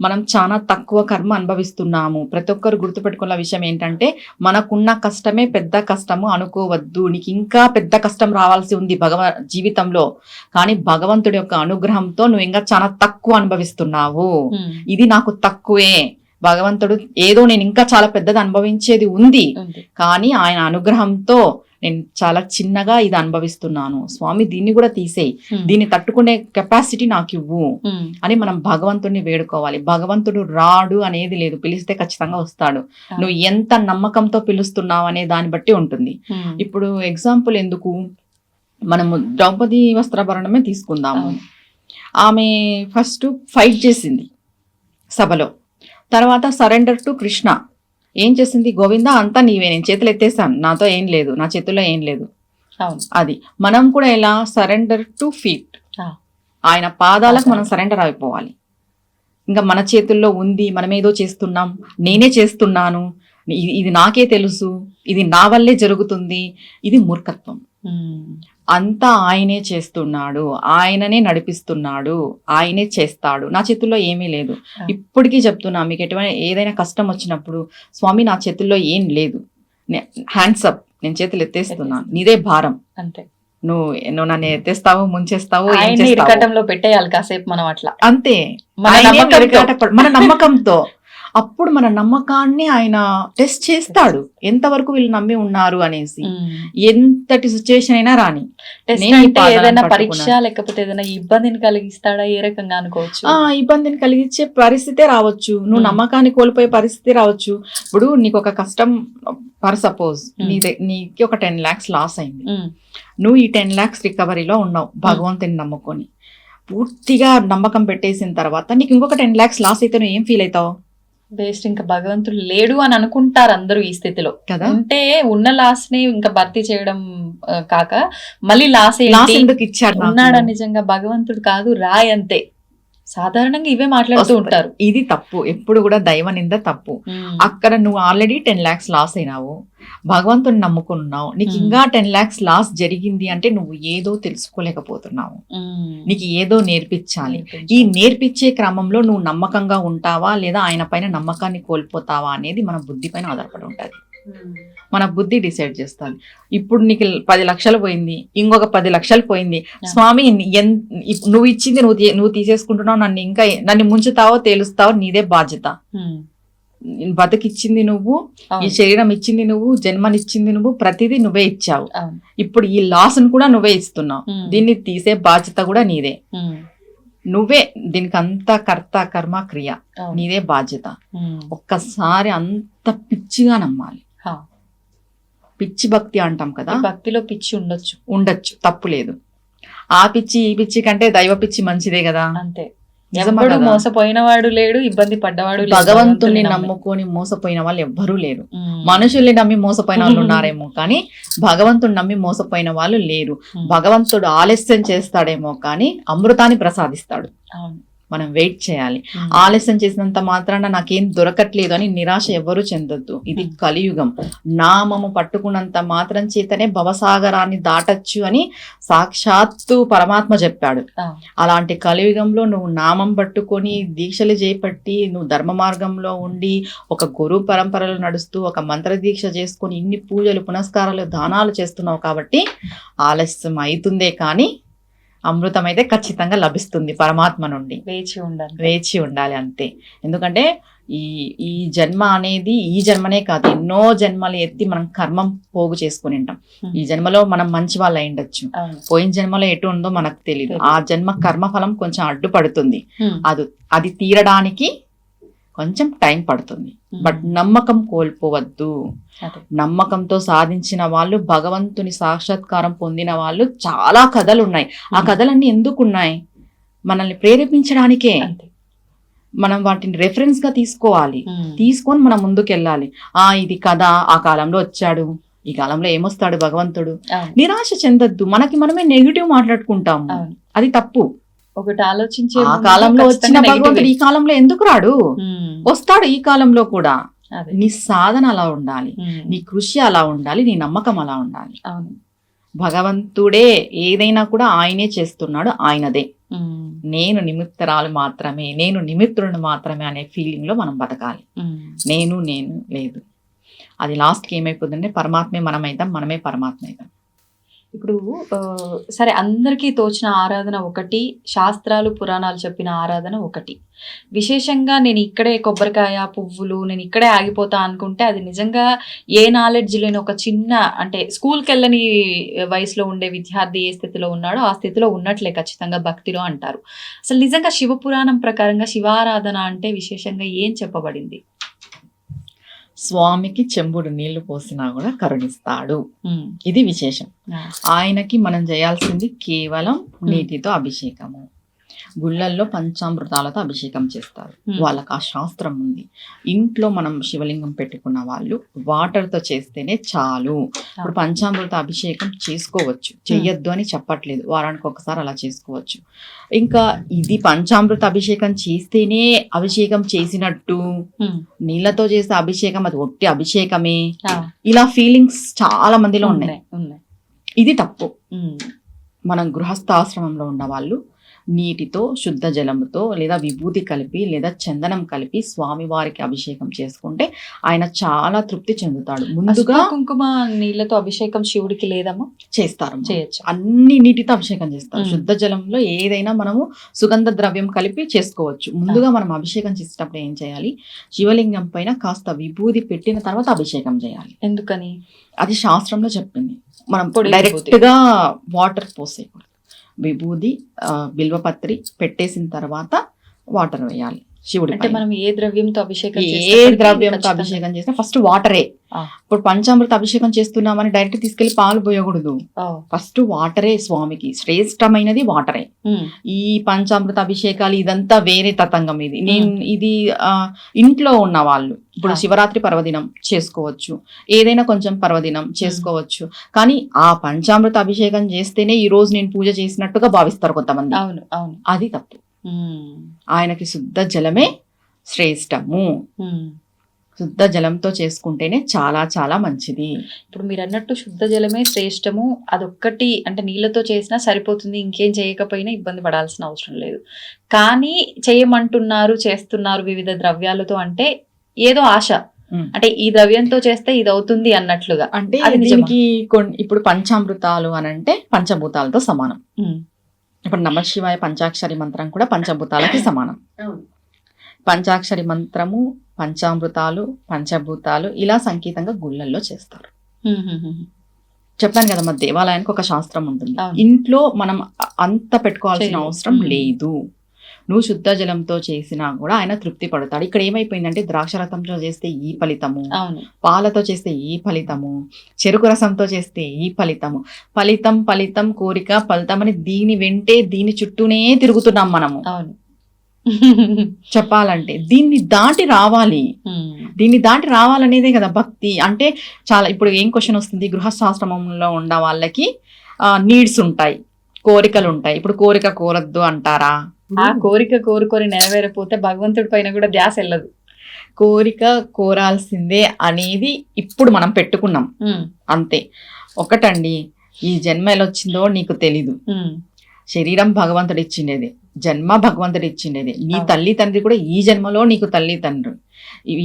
మనం చాలా తక్కువ కర్మ అనుభవిస్తున్నాము. ప్రతి ఒక్కరు గుర్తుపెట్టుకున్న విషయం ఏంటంటే, మనకున్న కష్టమే పెద్ద కష్టము అనుకోవద్దు. నీకు ఇంకా పెద్ద కష్టం రావాల్సి ఉంది జీవితంలో, కానీ భగవంతుడి యొక్క అనుగ్రహంతో నువ్వు ఇంకా చాలా తక్కువ అనుభవిస్తున్నావు. ఇది నాకు తక్కువే, భగవంతుడు ఏదో నేను ఇంకా చాలా పెద్దది అనుభవించేది ఉంది, కానీ ఆయన అనుగ్రహంతో నేను చాలా చిన్నగా ఇది అనుభవిస్తున్నాను. స్వామి దీన్ని కూడా తీసేయి, దీన్ని తట్టుకునే కెపాసిటీ నాకు ఇవ్వు అని మనం భగవంతుడిని వేడుకోవాలి. భగవంతుడు రాడు అనేది లేదు, పిలిస్తే ఖచ్చితంగా వస్తాడు. నువ్వు ఎంత నమ్మకంతో పిలుస్తున్నావు అనే దాన్ని బట్టి ఉంటుంది. ఇప్పుడు ఎగ్జాంపుల్ ఎందుకు, మనము ద్రౌపది వస్త్రాభరణమే తీసుకుందాము. ఆమె ఫస్ట్ ఫైట్ చేసింది సభలో, తర్వాత సరెండర్ టు కృష్ణ. ఏం చేసింది, గోవిందా అంతా నీవే, నేను చేతులు ఎత్తేసాను, నాతో ఏం లేదు, నా చేతుల్లో ఏం లేదు. అది మనం కూడా ఎలా, సరెండర్ టు ఫీట్, ఆయన పాదాలకు మనం సరెండర్ అయిపోవాలి. ఇంకా మన చేతుల్లో ఉంది, మనం ఏదో చేస్తున్నాం, నేనే చేస్తున్నాను, ఇది నాకే తెలుసు, ఇది నా వల్లే జరుగుతుంది, ఇది మూర్ఖత్వం. అంతా ఆయనే చేస్తున్నాడు, ఆయననే నడిపిస్తున్నాడు, ఆయనే చేస్తాడు, నా చేతుల్లో ఏమీ లేదు. ఇప్పటికీ చెప్తున్నా, మీకు ఎటువంటి ఏదైనా కష్టం వచ్చినప్పుడు, స్వామి నా చేతుల్లో ఏం లేదు, హ్యాండ్స్ అప్, నేను చేతులు ఎత్తేస్తున్నాను, నీదే భారం, అంతే, నువ్వు నన్ను ఎత్తేస్తావు, ముంచేస్తావు, ఇరకటంలో పెట్టేయాలి కాసేపు మనం అట్లా, అంతే మన నమ్మకంతో. అప్పుడు మన నమ్మకాన్ని ఆయన టెస్ట్ చేస్తాడు, ఎంతవరకు వీళ్ళు నమ్మి ఉన్నారు అనేసి. ఎంతటి సిచ్యువేషన్ అయినా రాని, ఏదైనా పరీక్ష లేకపోతే ఏదైనా ఇబ్బందిని కలిగిస్తాడా, ఏ రకంగా అనుకోవచ్చు? ఇబ్బందిని కలిగించే పరిస్థితే రావచ్చు, నువ్వు నమ్మకాన్ని కోల్పోయే పరిస్థితి రావచ్చు. ఇప్పుడు నీకు ఒక కష్టం, ఫర్ సపోజ్ నీకు ఒక 10 lakhs లాస్ అయింది, నువ్వు ఈ 10 lakhs రికవరీలో ఉన్నావు భగవంతుని నమ్ముకొని. పూర్తిగా నమ్మకం పెట్టేసిన తర్వాత నీకు ఇంకొక 10 lakhs లాస్ అయితే నువ్వు ఏం ఫీల్ అవుతావు? బేస్ట్, ఇంకా భగవంతుడు లేడు అని అనుకుంటారు అందరూ ఈ స్థితిలో కదా. అంటే ఉన్న లాస్ ని ఇంకా భర్తీ చేయడం కాక మళ్ళీ లాస్ ఎందుకు ఇచ్చాడు, ఉన్నాడా నిజంగా భగవంతుడు కాదు, రాయ్ అంతే. సాధారణంగా ఇవే మాట్లాడుతూ ఉంటారు. ఇది తప్పు, ఎప్పుడు కూడా దైవ నింద తప్పు. అక్కడ నువ్వు ఆల్రెడీ 10 lakhs లాస్ అయినావు, భగవంతుని నమ్ముకున్నావు, నీకు ఇంకా 10 lakhs లాస్ జరిగింది అంటే నువ్వు ఏదో తెలుసుకోలేకపోతున్నావు, నీకు ఏదో నేర్పించాలి. ఈ నేర్పించే క్రమంలో నువ్వు నమ్మకంగా ఉంటావా లేదా ఆయన పైన నమ్మకాన్ని కోల్పోతావా అనేది మన బుద్ధి పైన ఆధారపడి ఉంటుంది. మన బుద్ధి డిసైడ్ చేస్తుంది. ఇప్పుడు నీకు 10 లక్షలు పోయింది, ఇంకొక 10 లక్షలు పోయింది, స్వామి నువ్వు ఇచ్చింది నువ్వు తీసేసుకుంటున్నావు, నన్ను ముంచుతావో తేలుస్తావో నీదే బాధ్యత. బతికిచ్చింది నువ్వు, ఈ శరీరం ఇచ్చింది నువ్వు, జన్మనిచ్చింది నువ్వు, ప్రతిదీ నువ్వే ఇచ్చావు. ఇప్పుడు ఈ లాస్ ను కూడా నువ్వే ఇస్తున్నావు, దీన్ని తీసే బాధ్యత కూడా నీదే. నువ్వే దీనికి అంత కర్త కర్మ క్రియ, నీదే బాధ్యత. ఒక్కసారి అంత పిచ్చిగా నమ్మాలి. పిచ్చి భక్తి అంటాం కదా, భక్తిలో పిచ్చి ఉండొచ్చు, తప్పు లేదు. ఆ పిచ్చి ఈ పిచ్చి కంటే దైవ పిచ్చి మంచిదే కదా. అంతే, మోసపోయిన వాడు లేడు, ఇబ్బంది పడ్డవాడు. భగవంతుని నమ్ముకొని మోసపోయిన వాళ్ళు ఎవ్వరూ లేరు. మనుషుల్ని నమ్మి మోసపోయిన వాళ్ళు ఉన్నారేమో కానీ భగవంతుని నమ్మి మోసపోయిన వాళ్ళు లేరు. భగవంతుడు ఆలస్యం చేస్తాడేమో కానీ అమృతాన్ని ప్రసాదిస్తాడు. మనం వెయిట్ చేయాలి. ఆలస్యం చేసినంత మాత్రాన నాకేం దొరకట్లేదు అని నిరాశ ఎవ్వరూ చెందొద్దు. ఇది కలియుగం. నామము పట్టుకున్నంత మాత్రం చేతనే భవసాగరాన్ని దాటచ్చు అని సాక్షాత్తు పరమాత్మ చెప్పాడు. అలాంటి కలియుగంలో నువ్వు నామం పట్టుకొని దీక్షలు చేపట్టి నువ్వు ధర్మ మార్గంలో ఉండి ఒక గురు పరంపరలు నడుస్తూ ఒక మంత్ర దీక్ష చేసుకొని ఇన్ని పూజలు పునస్కారాలు దానాలు చేస్తున్నావు కాబట్టి ఆలస్యం అవుతుందే కానీ అమృతం అయితే ఖచ్చితంగా లభిస్తుంది పరమాత్మ నుండి. వేచి ఉండాలి అంతే. ఎందుకంటే ఈ జన్మ అనేది ఈ జన్మనే కాదు, ఎన్నో జన్మలు ఎత్తి మనం కర్మం పోగు చేసుకుని ఉంటాం. ఈ జన్మలో మనం మంచి వాళ్ళు అయి ఉండొచ్చు, పోయిన జన్మలో ఎటు ఉందో మనకు తెలియదు. ఆ జన్మ కర్మ ఫలం కొంచెం అడ్డుపడుతుంది. అది తీరడానికి కొంచెం టైం పడుతుంది. బట్ నమ్మకం కోల్పోవద్దు. అదే. నమ్మకంతో సాధించిన వాళ్ళు, భగవంతుని సాక్షాత్కారం పొందిన వాళ్ళు చాలా కథలు ఉన్నాయి. ఆ కథలన్నీ ఎందుకు ఉన్నాయి? మనల్ని ప్రేరేపించడానికే. అంతే. మనం వాటిని రెఫరెన్స్ గా తీసుకోవాలి, తీసుకొని మనం ముందుకెళ్ళాలి. ఇది కథ, ఆ కాలంలో వచ్చాడు, ఈ కాలంలో ఏమొస్తాడు భగవంతుడు. అవును. నిరాశ చెందొద్దు. మనకి మనమే నెగిటివ్ మాట్లాడుకుంటాము, అవును. అది తప్పు. ఒకటి ఆలోచించే ఆ ముందు కాలంలో వచ్చిన ఖచ్చితంగా భగవంతుడు ఈ negative. కాలంలో ఎందుకు రాడు? వస్తాడు ఈ కాలంలో కూడా. అదే. నీ సాధన అలా ఉండాలి, ఉమ్. నీ కృషి అలా ఉండాలి, నీ నమ్మకం అలా ఉండాలి. అవును. భగవంతుడే ఏదైనా కూడా ఆయనే చేస్తున్నాడు, ఆయనదే. ఉమ్. నేను నిమిత్తరాలు మాత్రమే, నేను నిమిత్తులను మాత్రమే అనే ఫీలింగ్ లో మనం బతకాలి. ఉమ్. నేను లేదు. అది లాస్ట్కి ఏమైపోతుందంటే పరమాత్మే మనమైతాం, మనమే పరమాత్మ అవుతాం. ఇప్పుడు సరే, అందరికీ తోచిన ఆరాధన ఒకటి, శాస్త్రాలు పురాణాలు చెప్పిన ఆరాధన ఒకటి. విశేషంగా నేను ఇక్కడే కొబ్బరికాయ పువ్వులు నేను ఇక్కడే ఆగిపోతా అనుకుంటే అది నిజంగా ఏ నాలెడ్జ్ లేని ఒక చిన్న, అంటే స్కూల్కి వెళ్ళని వయసులో ఉండే విద్యార్థి ఏ స్థితిలో ఉన్నాడో ఆ స్థితిలో ఉన్నట్లే ఖచ్చితంగా భక్తిలో అంటారు. అసలు నిజంగా శివపురాణం ప్రకారంగా శివారాధన అంటే విశేషంగా ఏం చెప్పబడింది? స్వామికి చెంబుడు నీళ్లు పోసినా కూడా కరుణిస్తాడు, ఇది విశేషం. ఆయనకి మనం చేయాల్సింది కేవలం నీటితో అభిషేకము. గుళ్ళల్లో పంచామృతాలతో అభిషేకం చేస్తారు, వాళ్ళకి ఆ శాస్త్రం ఉంది. ఇంట్లో మనం శివలింగం పెట్టుకున్న వాళ్ళు వాటర్తో చేస్తేనే చాలు. ఇప్పుడు పంచామృత అభిషేకం చేసుకోవచ్చు, చెయ్యొద్దు అని చెప్పట్లేదు, వారానికి ఒకసారి అలా చేసుకోవచ్చు. ఇంకా ఇది పంచామృత అభిషేకం చేస్తేనే అభిషేకం చేసినట్టు, నీళ్ళతో చేసే అభిషేకం అది ఒట్టి అభిషేకమే, ఇలా ఫీలింగ్స్ చాలా మందిలో ఉన్నాయి. ఇది తప్పు. మనం గృహస్థాశ్రమంలో ఉన్న వాళ్ళు నీటితో, శుద్ధ జలముతో లేదా విభూతి కలిపి లేదా చందనం కలిపి స్వామి వారికి అభిషేకం చేసుకుంటే ఆయన చాలా తృప్తి చెందుతాడు. ముందుగా కుంకుమ నీళ్ళతో అభిషేకం శివుడికి లేదమ్మా? చేస్తారు, చేయొచ్చు. అన్ని నీటితో అభిషేకం చేస్తారు. శుద్ధ జలంలో ఏదైనా మనము సుగంధ ద్రవ్యం కలిపి చేసుకోవచ్చు. ముందుగా మనం అభిషేకం చేసేటప్పుడు ఏం చేయాలి? శివలింగం పైన కాస్త విభూతి పెట్టిన తర్వాత అభిషేకం చేయాలి. ఎందుకని? అది శాస్త్రంలో చెప్పింది. మనం పొడి డైరెక్ట్ గా వాటర్ పోసేయకూడదు. విభూది, బిల్వపత్రి పెట్టేసిన తర్వాత వాటర్ వేయాలి శివుడి. అంటే మనం ఏ ద్రవ్యంతో అభిషేకం ఏ ద్రవ్యంతో అభిషేకం చేసినా ఫస్ట్ వాటరే. ఇప్పుడు పంచామృత అభిషేకం చేస్తున్నామని డైరెక్ట్ తీసుకెళ్లి పాలు పోయకూడదు, ఫస్ట్ వాటరే. స్వామికి శ్రేష్టమైనది వాటరే. ఈ పంచామృత అభిషేకాలు ఇదంతా వేరే తతంగం. ఇది ఇంట్లో ఉన్న వాళ్ళు ఇప్పుడు శివరాత్రి పర్వదినం చేసుకోవచ్చు, ఏదైనా కొంచెం పర్వదినం చేసుకోవచ్చు. కానీ ఆ పంచామృత అభిషేకం చేస్తేనే ఈ రోజు నేను పూజ చేసినట్టుగా భావిస్తారు కొంతమంది. అవును, అవును, అది తప్పు. ఆయనకి శుద్ధ జలమే శ్రేష్టము. శుద్ధ జలంతో చేసుకుంటేనే చాలా చాలా మంచిది. ఇప్పుడు మీరు అన్నట్టు శుద్ధ జలమే శ్రేష్టము, అదొక్కటి అంటే నీళ్ళతో చేసినా సరిపోతుంది, ఇంకేం చేయకపోయినా ఇబ్బంది పడాల్సిన అవసరం లేదు. కానీ చేయమంటున్నారు, చేస్తున్నారు వివిధ ద్రవ్యాలతో అంటే ఏదో ఆశ, అంటే ఈ ద్రవ్యంతో చేస్తే ఇది అవుతుంది అన్నట్లుగా. అంటే దీనికి ఇప్పుడు పంచామృతాలు అని అంటే పంచభూతాలతో సమానం. ఇప్పుడు నమశివాయ పంచాక్షరి మంత్రం కూడా పంచభూతాలకి సమానం. పంచాక్షరి మంత్రము, పంచామృతాలు, పంచభూతాలు ఇలా సంకేతంగా గుళ్ళల్లో చేస్తారు. చెప్పాను కదా, మన దేవాలయానికి ఒక శాస్త్రం ఉంటుంది. ఇంట్లో మనం అంత పెట్టుకోవాల్సిన అవసరం లేదు. నువ్వు శుద్ధ జలంతో చేసినా కూడా ఆయన తృప్తి పడతాడు. ఇక్కడ ఏమైపోయిందంటే ద్రాక్షరసంతో చేస్తే ఈ ఫలితము, పాలతో చేస్తే ఈ ఫలితము, చెరుకు రసంతో చేస్తే ఈ ఫలితము, ఫలితం ఫలితం కోరిక ఫలితం అని దీని వెంటే దీని చుట్టూనే తిరుగుతున్నాం మనము. చెప్పాలంటే దీన్ని దాటి రావాలి. దీన్ని దాటి రావాలనేదే కదా భక్తి అంటే. చాలా ఇప్పుడు ఏం క్వశ్చన్ వస్తుంది, గృహస్థాశ్రమంలో ఉన్న వాళ్ళకి నీడ్స్ ఉంటాయి, కోరికలు ఉంటాయి. ఇప్పుడు కోరిక కోరద్దు అంటారా? ఆ కోరిక కోరుకొని నెరవేరపోతే భగవంతుడి పైన కూడా ధ్యాస వెళ్ళదు. కోరిక కోరాల్సిందే అనేది ఇప్పుడు మనం పెట్టుకున్నాం అంతే. ఒకటండి, ఈ జన్మ ఎలా వచ్చిందో నీకు తెలీదు. శరీరం భగవంతుడు ఇచ్చిండేది, జన్మ భగవంతుడు ఇచ్చిండేది. నీ తల్లి తండ్రి కూడా ఈ జన్మలో నీకు తల్లి తండ్రి,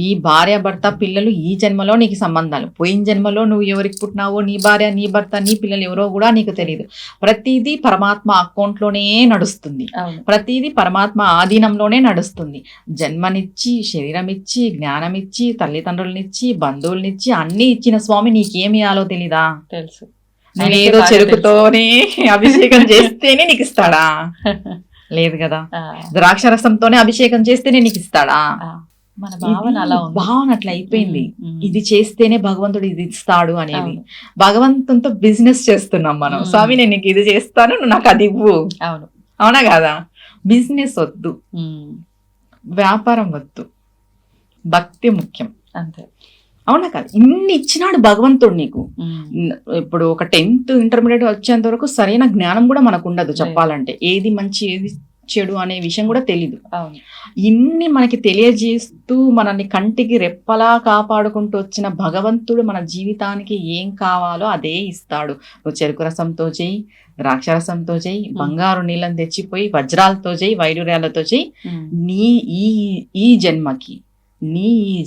ఈ భార్య భర్త పిల్లలు ఈ జన్మలో నీకు సంబంధాలు. పోయిన జన్మలో నువ్వు ఎవరికి పుట్టినావో, నీ భార్య నీ భర్త నీ పిల్లలు ఎవరో కూడా నీకు తెలియదు. ప్రతిదీ పరమాత్మ అకౌంట్లోనే నడుస్తుంది, ప్రతిదీ పరమాత్మ ఆధీనంలోనే నడుస్తుంది. జన్మనిచ్చి, శరీరం ఇచ్చి, జ్ఞానం ఇచ్చి, తల్లిదండ్రులనిచ్చి, బంధువులనిచ్చి అన్ని ఇచ్చిన స్వామి నీకేమి ఇవ్వాలో తెలీదా? తెలుసు. నేనేదో చెరుకుతోనే అభిషేకం చేస్తేనే నీకు ఇస్తాడా? లేదు కదా. ద్రాక్షరసంతోనే అభిషేకం చేస్తేనే నీకు ఇస్తాడా? మన భావన అలా ఉంది. భావన అట్లా అయిపోయింది. ఉమ్. ఇది చేస్తేనే భగవంతుడు ఇది ఇస్తాడు అనేది. అవును. భగవంతునితో బిజినెస్ చేస్తున్నాం మనం. స్వామి నేను నీకు ఇది చేస్తాను, నువ్వు నాకు అది ఇవ్వు. అవును. అవునా కదా? బిజినెస్ వద్దు, ఉమ్. వ్యాపారం వద్దు, భక్తి ముఖ్యం. అంతే. అవునా కదా? ఇన్ని ఇచ్చినాడు భగవంతుడు నీకు. ఉమ్. ఇప్పుడు ఒక 10th ఇంటర్మీడియట్ వచ్చేంత వరకు సరైన జ్ఞానం కూడా మనకు ఉండదు చెప్పాలంటే. ఏది మంచి ఏది చెడు అనే విషయం కూడా తెలీదు. అవును. ఇన్ని మనకి తెలియజేస్తూ మనల్ని కంటికి రెప్పలా కాపాడుకుంటూ వచ్చిన భగవంతుడు మన జీవితానికి ఏం కావాలో అదే ఇస్తాడు. నువ్వు చెరుకు రసంతో చేయి, ద్రాక్షరసంతో చేయి, బంగారు నీళ్ళని తెచ్చిపోయి వజ్రాలతో చేయి, వైడూర్యాలతో చేయి. ఉమ్. నీ ఈ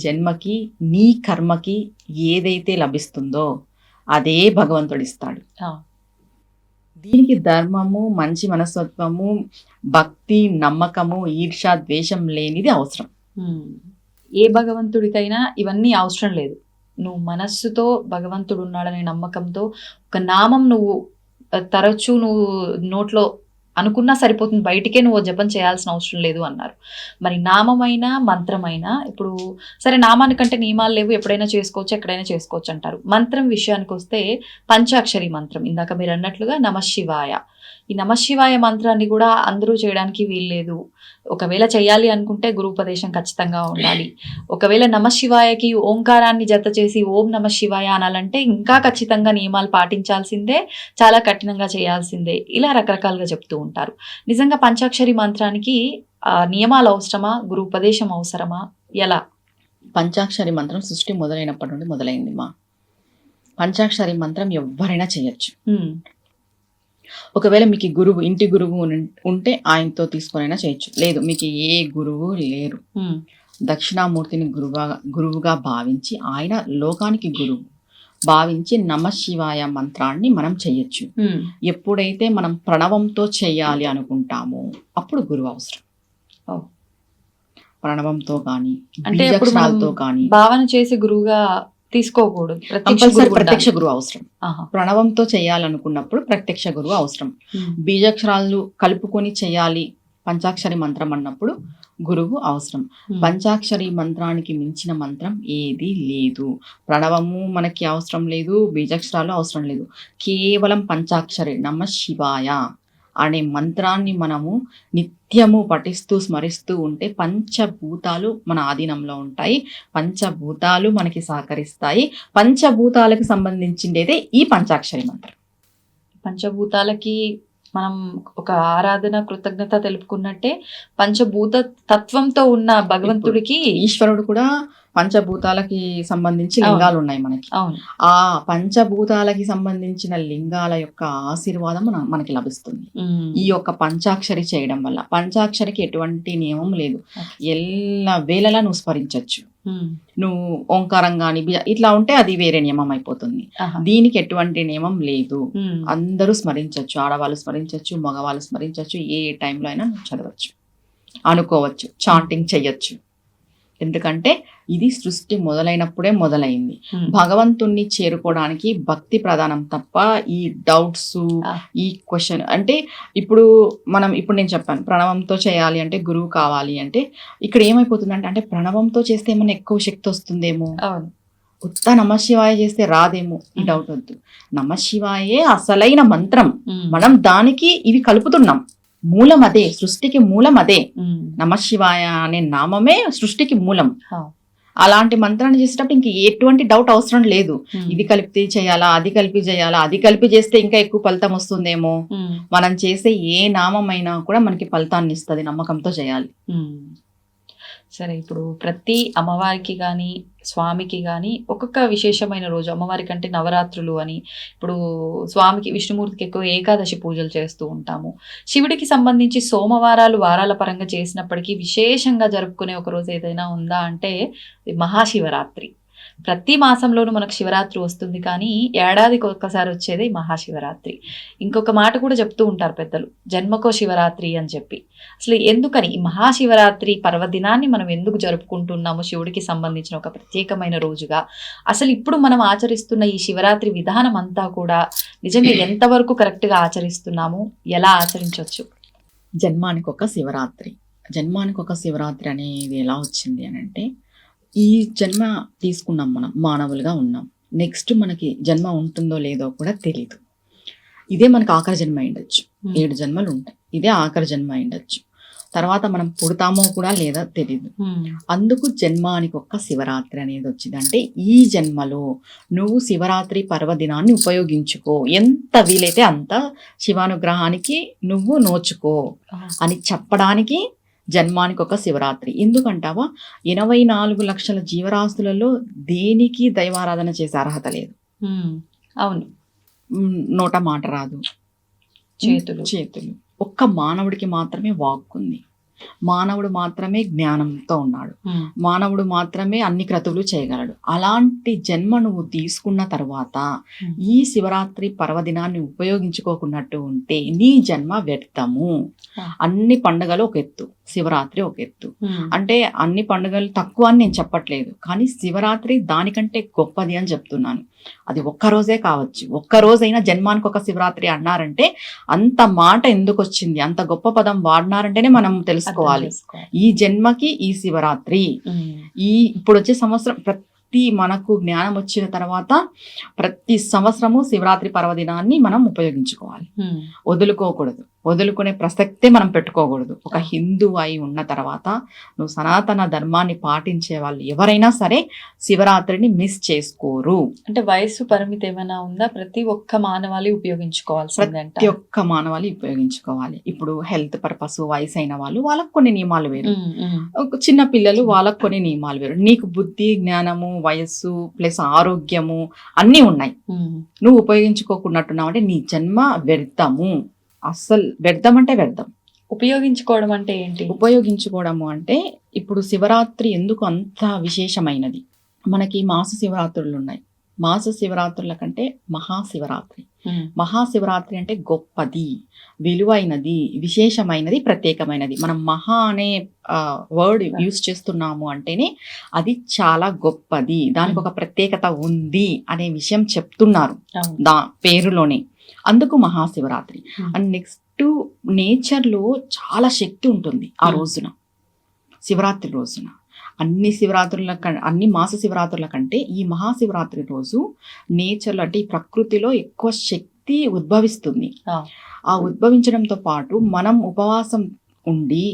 జన్మకి నీ కర్మకి ఏదైతే లభిస్తుందో అదే భగవంతుడు ఇస్తాడు. ఆ. దీనికి ధర్మము, మంచి మనస్తత్వము, భక్తి, నమ్మకము, ఈర్ష, ద్వేషం లేనిది అవసరం. ఉమ్. ఏ భగవంతుడికైనా ఇవన్నీ అవసరం లేదు. నువ్వు మనస్సుతో భగవంతుడు ఉన్నాడనే నమ్మకంతో ఒక నామం నువ్వు తరచూ నువ్వు నోట్లో అనుకున్నా సరిపోతుంది, బయటికే నువ్వు జపం చేయాల్సిన అవసరం లేదు అన్నారు. మరి నామమైనా మంత్రమైనా, ఇప్పుడు సరే నామానికంటే నియమాలు లేవు, ఎప్పుడైనా చేసుకోవచ్చు, ఎక్కడైనా చేసుకోవచ్చు అంటారు. మంత్రం విషయానికి వస్తే పంచాక్షరి మంత్రం, ఇందాక మీరు అన్నట్లుగా నమశివాయ. ఈ నమశివాయ మంత్రాన్ని కూడా అందరూ చేయడానికి వీల్లేదు. ఒకవేళ చేయాలి అనుకుంటే గురూపదేశం ఖచ్చితంగా ఉండాలి. ఒకవేళ నమశివాయకి ఓంకారాన్ని జత చేసి ఓం నమశివాయ అనాలంటే ఇంకా ఖచ్చితంగా నియమాలు పాటించాల్సిందే, చాలా కఠినంగా చేయాల్సిందే. ఇలా రకరకాలుగా చెప్తూ ఉంటారు. నిజంగా పంచాక్షరి మంత్రానికి నియమాలు అవసరమా, గురూపదేశం అవసరమా, ఎలా? పంచాక్షరి మంత్రం సృష్టి మొదలైనప్పటి నుండి మొదలైంది మా. పంచాక్షరి మంత్రం ఎవరైనా చేయొచ్చు. ఒకవేళ మీకు గురువు, ఇంటి గురువు ఉంటే ఆయనతో తీసుకొనైనా చేయొచ్చు. లేదు మీకు ఏ గురువు లేరు, దక్షిణామూర్తిని గురువుగా భావించి, ఆయన లోకానికి గురువు భావించి నమశివాయ మంత్రాన్ని మనం చెయ్యొచ్చు. ఎప్పుడైతే మనం ప్రణవంతో చేయాలి అనుకుంటామో అప్పుడు గురువు అవసరం. ప్రణవంతో కానీ బీజాక్షరాలతో కానీ భావన చేసి గురువుగా తీసుకోకూడదు. ప్రత్యక్ష గురువు అవసరం. ప్రణవంతో చేయాలనుకున్నప్పుడు ప్రత్యక్ష గురువు అవసరం. బీజాక్షరాలు కలుపుకొని చేయాలి పంచాక్షరి మంత్రం అన్నప్పుడు గురువు అవసరం. పంచాక్షరి మంత్రానికి మించిన మంత్రం ఏది లేదు. ప్రణవము మనకి అవసరం లేదు, బీజాక్షరాలు అవసరం లేదు. కేవలం పంచాక్షరి నమశివాయ అనే మంత్రాన్ని మనము నిత్యము పఠిస్తూ స్మరిస్తూ ఉంటే పంచభూతాలు మన ఆధీనంలో ఉంటాయి. పంచభూతాలు మనకి సహకరిస్తాయి. పంచభూతాలకు సంబంధించిందేదే ఈ పంచాక్షరి మంత్రం. పంచభూతాలకి మనం ఒక ఆరాధన, కృతజ్ఞత తెలుపుకున్నట్టే పంచభూత తత్వంతో ఉన్న భగవంతుడికి, ఈశ్వరుడు కూడా పంచభూతాలకి సంబంధించి లింగాలు ఉన్నాయి మనకి. ఆ పంచభూతాలకి సంబంధించిన లింగాల యొక్క ఆశీర్వాదం మనకి లభిస్తుంది ఈ యొక్క పంచాక్షరి చేయడం వల్ల. పంచాక్షరికి ఎటువంటి నియమం లేదు, ఎల్ల వేళలా నువ్వు స్మరించవచ్చు. నువ్వు ఓంకారం గాని ఇట్లా ఉంటే అది వేరే నియమం అయిపోతుంది. దీనికి ఎటువంటి నియమం లేదు, అందరూ స్మరించవచ్చు. ఆడవాళ్ళు స్మరించవచ్చు, మగవాళ్ళు స్మరించవచ్చు, ఏ టైంలో అయినా నువ్వు చదవచ్చు, అనుకోవచ్చు, చాంటింగ్ చెయ్యొచ్చు. ఎందుకంటే ఇది సృష్టి మొదలైనప్పుడే మొదలైంది. భగవంతుణ్ణి చేరుకోవడానికి భక్తి ప్రధానం తప్ప ఈ డౌట్స్, ఈ క్వశ్చన్ అంటే ఇప్పుడు నేను చెప్పాను ప్రణవంతో చేయాలి అంటే గురువు కావాలి అంటే, ఇక్కడ ఏమైపోతుందంటే అంటే ప్రణవంతో చేస్తే ఏమైనా ఎక్కువ శక్తి వస్తుందేమో, ఉత్త నమశివాయ చేస్తే రాదేమో, ఈ డౌట్ వద్దు. నమశివాయే అసలైన మంత్రం. మనం దానికి ఇవి కలుపుతున్నాం. మూలం అదే, సృష్టికి మూలం అదే. నమశివాయ అనే నామమే సృష్టికి మూలం. అలాంటి మంత్రాన్ని చేసేటప్పుడు ఇంక ఎటువంటి డౌట్ అవసరం లేదు. ఇది కలిపి చేయాలా, అది కలిపి చేయాలా, అది కలిపి చేస్తే ఇంకా ఎక్కువ ఫలితం వస్తుందేమో. మనం చేసే ఏ నామమైనా కూడా మనకి ఫలితాన్ని ఇస్తుంది, నమ్మకంతో చేయాలి. సరే, ఇప్పుడు ప్రతి అమ్మవారికి కానీ స్వామికి కానీ ఒక్కొక్క విశేషమైన రోజు, అమ్మవారికి అంటే నవరాత్రులు అని, ఇప్పుడు స్వామికి విష్ణుమూర్తికి ఎక్కువ ఏకాదశి పూజలు చేస్తూ ఉంటాము. శివుడికి సంబంధించి సోమవారాలు వారాల పరంగా చేసినప్పటికీ విశేషంగా జరుపుకునే ఒక రోజు ఏదైనా ఉందా అంటే మహాశివరాత్రి. ప్రతి మాసంలోనూ మనకు శివరాత్రి వస్తుంది, కానీ ఏడాదికి ఒక్కసారి వచ్చేది మహాశివరాత్రి. ఇంకొక మాట కూడా చెప్తూ ఉంటారు పెద్దలు, జన్మకో శివరాత్రి అని చెప్పి. అసలు ఎందుకని ఈ మహాశివరాత్రి పర్వదినాన్ని మనం ఎందుకు జరుపుకుంటున్నాము, శివుడికి సంబంధించిన ఒక ప్రత్యేకమైన రోజుగా? అసలు ఇప్పుడు మనం ఆచరిస్తున్న ఈ శివరాత్రి విధానం అంతా కూడా నిజంగా ఎంతవరకు కరెక్ట్గా ఆచరిస్తున్నాము, ఎలా ఆచరించవచ్చు? జన్మానికి ఒక శివరాత్రి, జన్మానికి ఒక శివరాత్రి అనేది ఎలా వచ్చింది అని అంటే, ఈ జన్మ తీసుకున్నాం, మనం మానవులుగా ఉన్నాం. నెక్స్ట్ మనకి జన్మ ఉంటుందో లేదో కూడా తెలీదు. ఇదే మనకు ఆఖరి జన్మ అయిండొచ్చు. 7 జన్మలు ఉంటాయి, ఇదే ఆఖరి జన్మ అయిండొచ్చు. తర్వాత మనం పుడతామో కూడా లేదా తెలీదు. అందుకు జన్మానికి ఒక్క శివరాత్రి అనేది వచ్చింది. అంటే ఈ జన్మలో నువ్వు శివరాత్రి పర్వదినాన్ని ఉపయోగించుకో, ఎంత వీలైతే అంత శివానుగ్రహానికి నువ్వు నోచుకో అని చెప్పడానికి జన్మానికి ఒక శివరాత్రి. ఎందుకంటావా, 84 లక్షల జీవరాశులలో దేనికి దైవారాధన చేసే అర్హత లేదు. అవును. నోట మాట రాదు, చేతులు. ఒక్క మానవుడికి మాత్రమే వాక్ ఉంది. మానవుడు మాత్రమే జ్ఞానంతో ఉన్నాడు. మానవుడు మాత్రమే అన్ని క్రతువులు చేయగలడు. అలాంటి జన్మ నువ్వు తీసుకున్న తర్వాత ఈ శివరాత్రి పర్వదినాన్ని ఉపయోగించుకోకున్నట్టు ఉంటే నీ జన్మ వ్యర్థము. అన్ని పండుగలు ఒక ఎత్తు, శివరాత్రి ఒక ఎత్తు. అంటే అన్ని పండుగలు తక్కువ అని నేను చెప్పట్లేదు, కానీ శివరాత్రి దానికంటే గొప్పది అని చెప్తున్నాను. అది ఒక్కరోజే కావచ్చు, ఒక్కరోజైనా జన్మానికి ఒక శివరాత్రి అన్నారంటే అంత మాట ఎందుకు వచ్చింది, అంత గొప్ప పదం వాడినారంటేనే మనం తెలుసుకోవాలి. ఈ జన్మకి ఈ శివరాత్రి, ఈ ఇప్పుడు వచ్చే సంవత్సరం మనకు జ్ఞానం వచ్చిన తర్వాత ప్రతి సంవత్సరము శివరాత్రి పర్వదినాన్ని మనం ఉపయోగించుకోవాలి. వదులుకోకూడదు, వదులుకునే ప్రసక్తే మనం పెట్టుకోకూడదు. ఒక హిందూ అయి ఉన్న తర్వాత నువ్వు సనాతన ధర్మాన్ని పాటించే వాళ్ళు ఎవరైనా సరే శివరాత్రిని మిస్ చేసుకోరు. అంటే వయసు పరిమితి ఏమైనా ఉందా? ప్రతి ఒక్క మానవాళి ఉపయోగించుకోవాల్సిందే. ప్రతి ఒక్క మానవాళి ఉపయోగించుకోవాలి. ఇప్పుడు హెల్త్ పర్పస్ వయసు అయిన వాళ్ళు, వాళ్ళకు కొన్ని నియమాలు వేరు, చిన్న పిల్లలు వాళ్ళకు కొన్ని నియమాలు వేరు. నీకు బుద్ధి, జ్ఞానము, వయస్సు ప్లస్ ఆరోగ్యము అన్నీ ఉన్నాయి. నువ్వు ఉపయోగించుకోకున్నట్టున్నావు అంటే నీ జన్మ వ్యర్థము. అస్సలు వ్యర్థం అంటే వ్యర్థం. ఉపయోగించుకోవడం అంటే ఏంటి? ఉపయోగించుకోవడము అంటే ఇప్పుడు శివరాత్రి ఎందుకు అంత విశేషమైనది? మనకి మాస శివరాత్రులు ఉన్నాయి. మాస శివరాత్రుల కంటే మహాశివరాత్రి. మహాశివరాత్రి అంటే గొప్పది, విలువైనది, విశేషమైనది, ప్రత్యేకమైనది. మనం మహా అనే వర్డ్ యూజ్ చేస్తున్నాము అంటేనే అది చాలా గొప్పది, దానికి ఒక ప్రత్యేకత ఉంది అనే విషయం చెప్తున్నారు పేరులోనే. అందుకు మహాశివరాత్రి. అండ్ నెక్స్ట్ నేచర్లో చాలా శక్తి ఉంటుంది ఆ రోజున, శివరాత్రి రోజున. అన్ని మాస శివరాత్రుల కంటే ఈ మహాశివరాత్రి రోజు నేచర్లో అంటే ఈ ప్రకృతిలో ఎక్కువ శక్తి ఉద్భవిస్తుంది. ఆ ఉద్భవించడంతో పాటు మనం ఉపవాసం ఉండి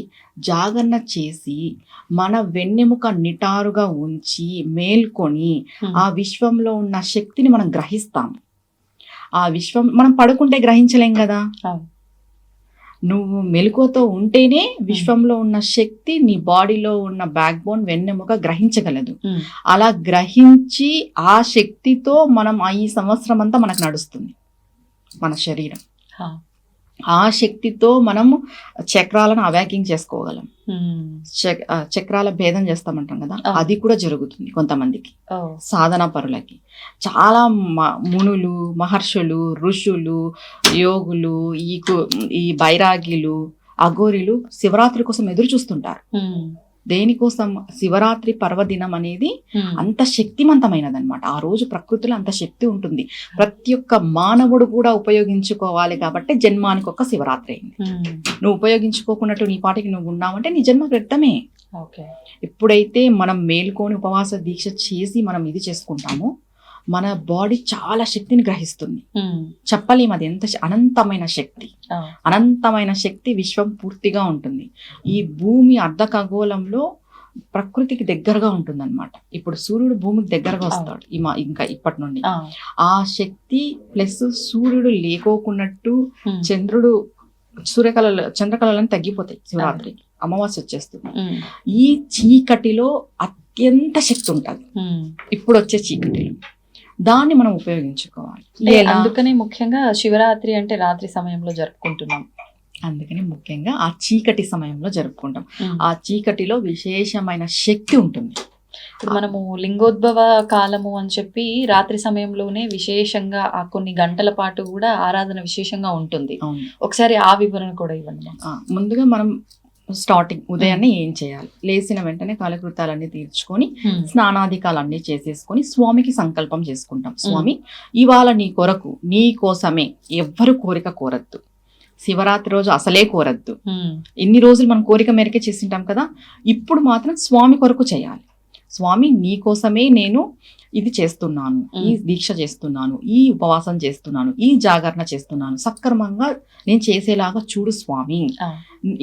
జాగరణ చేసి మన వెన్నెముక నిటారుగా ఉంచి మేల్కొని ఆ విశ్వంలో ఉన్న శక్తిని మనం గ్రహిస్తాము. ఆ విశ్వం మనం పడుకుంటే గ్రహించలేం కదా. నువ్వు మెలకువతో ఉంటేనే విశ్వంలో ఉన్న శక్తి నీ బాడీలో ఉన్న బ్యాక్ బోన్ వెన్నెముక గ్రహించగలదు. అలా గ్రహించి ఆ శక్తితో మనం ఈ సంవత్సరం అంతా మనకు నడుస్తుంది మన శరీరం. ఆ శక్తితో మనము చక్రాలను అవాకింగ్ చేసుకోగలం. చక్రాల భేదం చేస్తామంటాం కదా, అది కూడా జరుగుతుంది కొంతమందికి, సాధనా పరులకి. చాలా మునులు, మహర్షులు, ఋషులు, యోగులు, ఈ బైరాగిలు, అఘోరీలు శివరాత్రి కోసం ఎదురు చూస్తుంటారు. దేనికోసం? శివరాత్రి పర్వదినం అనేది అంత శక్తివంతమైనది అనమాట. ఆ రోజు ప్రకృతిలో అంత శక్తి ఉంటుంది. ప్రతి ఒక్క మానవుడు కూడా ఉపయోగించుకోవాలి కాబట్టి జన్మానికి ఒక శివరాత్రి అయింది. నువ్వు ఉపయోగించుకోకున్నట్టు నీ పాటికి నువ్వు ఉన్నావంటే నీ జన్మ వ్యర్థమే. ఎప్పుడైతే మనం మేల్కొని ఉపవాస దీక్ష చేసి మనం ఇది చేసుకుంటామో మన బాడీ చాలా శక్తిని గ్రహిస్తుంది. చెప్పలేము, అది ఎంత అనంతమైన శక్తి. అనంతమైన శక్తి విశ్వం పూర్తిగా ఉంటుంది. ఈ భూమి అర్ధఖగోళంలో ప్రకృతికి దగ్గరగా ఉంటుంది అనమాట. ఇప్పుడు సూర్యుడు భూమికి దగ్గరగా వస్తాడు ఇంకా ఇప్పటి నుండి. ఆ శక్తి ప్లస్ సూర్యుడు లేకోకున్నట్టు చంద్రుడు చంద్రకళలను తగ్గిపోతాయి. శివరాత్రికి అమావాస్య వచ్చేస్తుంది. ఈ చీకటిలో అత్యంత శక్తి ఉంటుంది ఇప్పుడు వచ్చే చీకటిలో. దాన్ని మనం ఉపయోగించుకోవాలి. అందుకనే ముఖ్యంగా శివరాత్రి అంటే రాత్రి సమయంలో జరుపుకుంటున్నాం. అందుకని ముఖ్యంగా ఆ చీకటి సమయంలో జరుపుకుంటాం. ఆ చీకటిలో విశేషమైన శక్తి ఉంటుంది. ఇప్పుడు మనము లింగోద్భవ కాలము అని చెప్పి రాత్రి సమయంలోనే విశేషంగా ఆ కొన్ని గంటల పాటు కూడా ఆరాధన విశేషంగా ఉంటుంది. ఒకసారి ఆ వివరణ కూడా ఇవ్వండి. ముందుగా మనం స్టార్టింగ్ ఉదయాన్నే ఏం చేయాలి? లేచిన వెంటనే కాలకృతాలన్నీ తీర్చుకొని స్నానాధికాలన్నీ చేసేసుకొని స్వామికి సంకల్పం చేసుకుంటాం. స్వామి, ఇవాళ నీ కొరకు, నీ కోసమే, ఎవ్వరు కోరిక కోరద్దు, శివరాత్రి రోజు అసలే కోరద్దు. ఉమ్, ఇన్ని రోజులు మనం కోరిక మేరకే చేసింటాం కదా, ఇప్పుడు మాత్రం స్వామి కొరకు చేయాలి. స్వామి నీ కోసమే నేను ఇది చేస్తున్నాను, ఈ దీక్ష చేస్తున్నాను, ఈ ఉపవాసం చేస్తున్నాను, ఈ జాగరణ చేస్తున్నాను, సక్రమంగా నేను చేసేలాగా చూడు స్వామి, ఆ,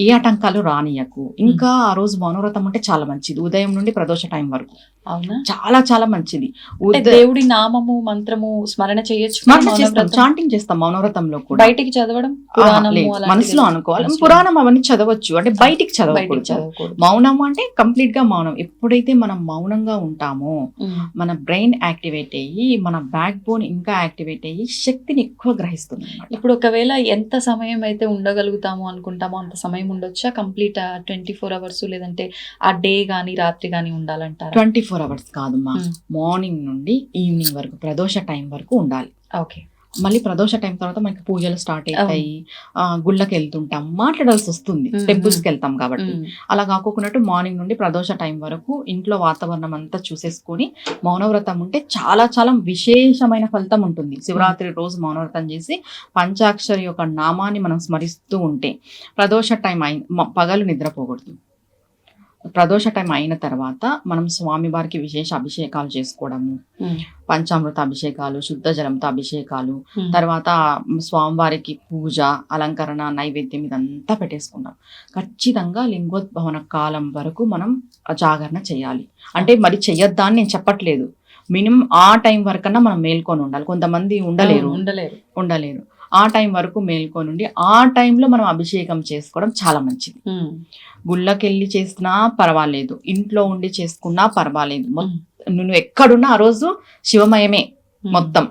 ఏ ఆటంకాలు రానియకు. ఇంకా ఆ రోజు మౌనవ్రతం అంటే చాలా మంచిది, ఉదయం నుండి ప్రదోష టైం వరకు అవునా? చాలా చాలా మంచిది. అంటే దేవుడి నామము మంత్రము స్మరణ చేయొచ్చు, చాంటింగ్ చేస్తాం మౌనవ్రతంలో కూడా. బయటికి చదవడం పురాణము లేదు, అలాంటివి మనసులో అనుకోవాలి. మనసులో. పురాణం అవన్నీ చదవచ్చు, అంటే బయటికి బయటికి చదవకూడదు. చదవకూడదు. మౌనం అంటే కంప్లీట్ గా మౌనం. ఎప్పుడైతే మనం మౌనంగా ఉంటామో ఉమ్, మన బ్రెయిన్ యాక్టివేట్ అయ్యి మన బ్యాక్ బోన్ ఇంకా యాక్టివేట్ అయ్యి శక్తిని ఎక్కువ గ్రహిస్తుంది అన్నమాట. ఇప్పుడు ఒకవేళ ఎంత సమయం అయితే ఉండగలుగుతాము అనుకుంటామో అంత సమయం ఉండొచ్చా? కంప్లీట్ 24 అవర్స్, లేదంటే ఆ డే గానీ రాత్రి గానీ ఉండాలంటారా? 24 అవర్స్ కాదమ్మా, ఉమ్. మార్నింగ్ నుండి ఈవినింగ్ వరకు ప్రదోష టైం వరకు ఉండాలి. ఓకే. మళ్ళీ ప్రదోష టైం తర్వాత మనకి పూజలు స్టార్ట్ అవుతాయి, గుళ్ళకి వెళ్తుంటాం, మాట్లాడాల్సి వస్తుంది, టెంపుల్స్ కి వెళ్తాం కాబట్టి. ఉమ్, అలా కాకోకున్నట్టు మార్నింగ్ నుండి ప్రదోష టైం వరకు ఇంట్లో వాతావరణం అంతా చూసేసుకొని మౌనవ్రతం ఉంటే చాలా చాలా విశేషమైన ఫలితం ఉంటుంది. శివరాత్రి రోజు మౌనవ్రతం చేసి పంచాక్షరి యొక్క నామాన్ని మనం స్మరిస్తూ ఉంటే ప్రదోష టైం పగలు నిద్రపోకూడదు. ప్రదోష టైం అయిన తర్వాత మనం స్వామి వారికి విశేష అభిషేకాలు చేసుకోవడము, ఉమ్, పంచామృత అభిషేకాలు, శుద్ధ జలంతో అభిషేకాలు, ఉమ్, తర్వాత స్వామివారికి పూజ, అలంకరణ, నైవేద్యం ఇదంతా పెట్టేసుకున్నాం. ఖచ్చితంగా లింగోద్భవన కాలం వరకు మనం జాగరణ చేయాలి. అంటే మరి చెయ్యొద్దా అని నేను చెప్పట్లేదు, మినిమం ఆ టైం వరకన్నా మనం మేల్కొని ఉండాలి. కొంతమంది ఉండలేరు. ఆ టైం వరకు మేల్కొని ఉండి ఆ టైంలో మనం అభిషేకం చేసుకోవడం చాలా మంచిది. ఉమ్, గుళ్ళకెళ్ళి చేసినా పర్వాలేదు, ఇంట్లో ఉండి చేసుకున్నా పర్వాలేదు. నువ్వు ఎక్కడున్నా ఆ రోజు శివమయమే మొత్తం.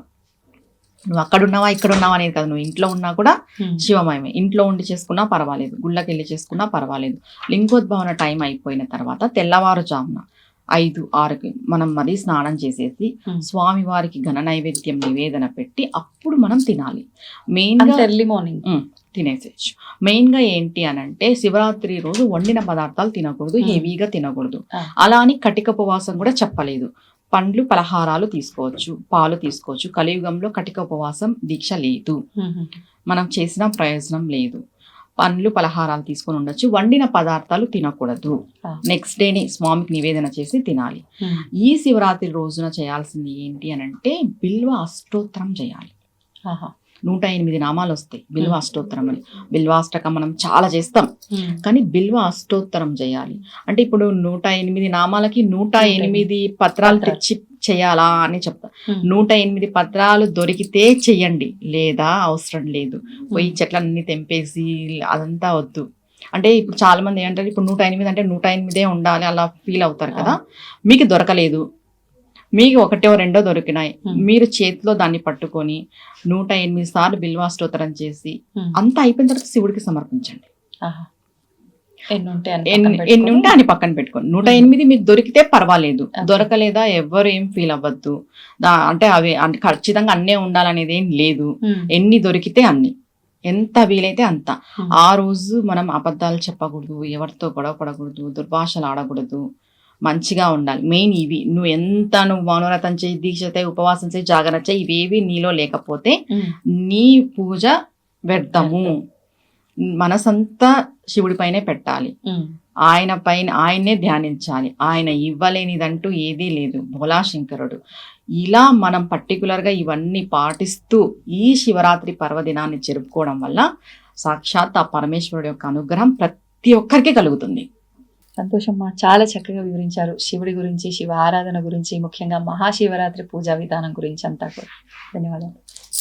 నువ్వు అక్కడున్నావా ఇక్కడున్నావా అనేది కాదు, నువ్వు ఇంట్లో ఉన్నా కూడా శివమయమే. ఇంట్లో ఉండి చేసుకున్నా పర్వాలేదు, గుళ్ళకెళ్ళి చేసుకున్నా పర్వాలేదు. లింగోద్భవన టైం అయిపోయిన తర్వాత తెల్లవారుజామున 5-6కి మనం మరీ స్నానం చేసేసి స్వామి వారికి ఘన నైవేద్యం నివేదన పెట్టి అప్పుడు మనం తినాలి. మెయిన్ గా ఎర్లీ మార్నింగ్ తినేసేయచ్చు. మెయిన్ గా ఏంటి అనంటే శివరాత్రి రోజు వండిన పదార్థాలు తినకూడదు, హెవీగా తినకూడదు. అలా అని కటిక ఉపవాసం కూడా చెప్పలేదు. పండ్లు పలహారాలు తీసుకోవచ్చు, పాలు తీసుకోవచ్చు. కలియుగంలో కటిక ఉపవాసం దీక్ష లేదు, మనం చేసిన ప్రయోజనం లేదు. పండ్లు పలహారాలు తీసుకొని ఉండొచ్చు, వండిన పదార్థాలు తినకూడదు. నెక్స్ట్ డేని స్వామికి నివేదన చేసి తినాలి. ఈ శివరాత్రి రోజున చేయాల్సింది ఏంటి అనంటే బిల్వ అష్టోత్తరం చేయాలి. 108 నామాలు వస్తాయి బిల్వ అష్టోత్తరం అని. బిల్వాష్టకం మనం చాలా చేస్తాం, కానీ బిల్వ అష్టోత్తరం చేయాలి. అంటే ఇప్పుడు 108 నామాలకి 108 పత్రాలు తెచ్చి చెయ్యాలా అని చెప్తా. 108 పత్రాలు దొరికితే చెయ్యండి, లేదా అవసరం లేదు. పోయి చెట్లన్నీ తెంపేసి అదంతా వద్దు. అంటే ఇప్పుడు చాలా మంది ఏంటంటే ఇప్పుడు 108 అంటే 108 ఉండాలి అలా ఫీల్ అవుతారు కదా. మీకు దొరకలేదు, మీకు 1-2 దొరికినాయి, మీరు చేతిలో దాన్ని పట్టుకొని 108 సార్లు బిల్వాష్టోత్తరం చేసి అంతా అయిపోయిన తర్వాత శివుడికి సమర్పించండి. ఎన్ని ఉంటే అని పక్కన పెట్టుకోండి. 108 మీకు దొరికితే పర్వాలేదు, దొరకలేదా ఎవరు ఏం ఫీల్ అవ్వద్దు. అంటే అవి ఖచ్చితంగా అన్నే ఉండాలనేది ఏం లేదు. ఎన్ని దొరికితే అన్ని, ఎంత వీలైతే అంత. ఆ రోజు మనం అబద్ధాలు చెప్పకూడదు, ఎవరితో గొడవ పడకూడదు, దుర్భాషలు ఆడకూడదు, మంచిగా ఉండాలి. మెయిన్ ఇవి. నువ్వు మౌనవ్రతం చేయి, దీక్ష చేయి, ఉపవాసం చేయి, జాగరణ చేయి, ఇవేవి నీలో లేకపోతే నీ పూజ వ్యర్థము. మనసంతా శివుడి పైనే పెట్టాలి, ఆయన పైన ఆయన్నే ధ్యానించాలి. ఆయన ఇవ్వలేనిదంటూ ఏదీ లేదు, భోలాశంకరుడు. ఇలా మనం పర్టికులర్గా ఇవన్నీ పాటిస్తూ ఈ శివరాత్రి పర్వదినాన్ని జరుపుకోవడం వల్ల సాక్షాత్ ఆ పరమేశ్వరుడు యొక్క అనుగ్రహం ప్రతి ఒక్కరికి కలుగుతుంది. సంతోషమ్మా, చాలా చక్కగా వివరించారు శివుడి గురించి, శివ ఆరాధన గురించి, ముఖ్యంగా మహాశివరాత్రి పూజా విధానం గురించి అంతా కూడా. ధన్యవాదాలు.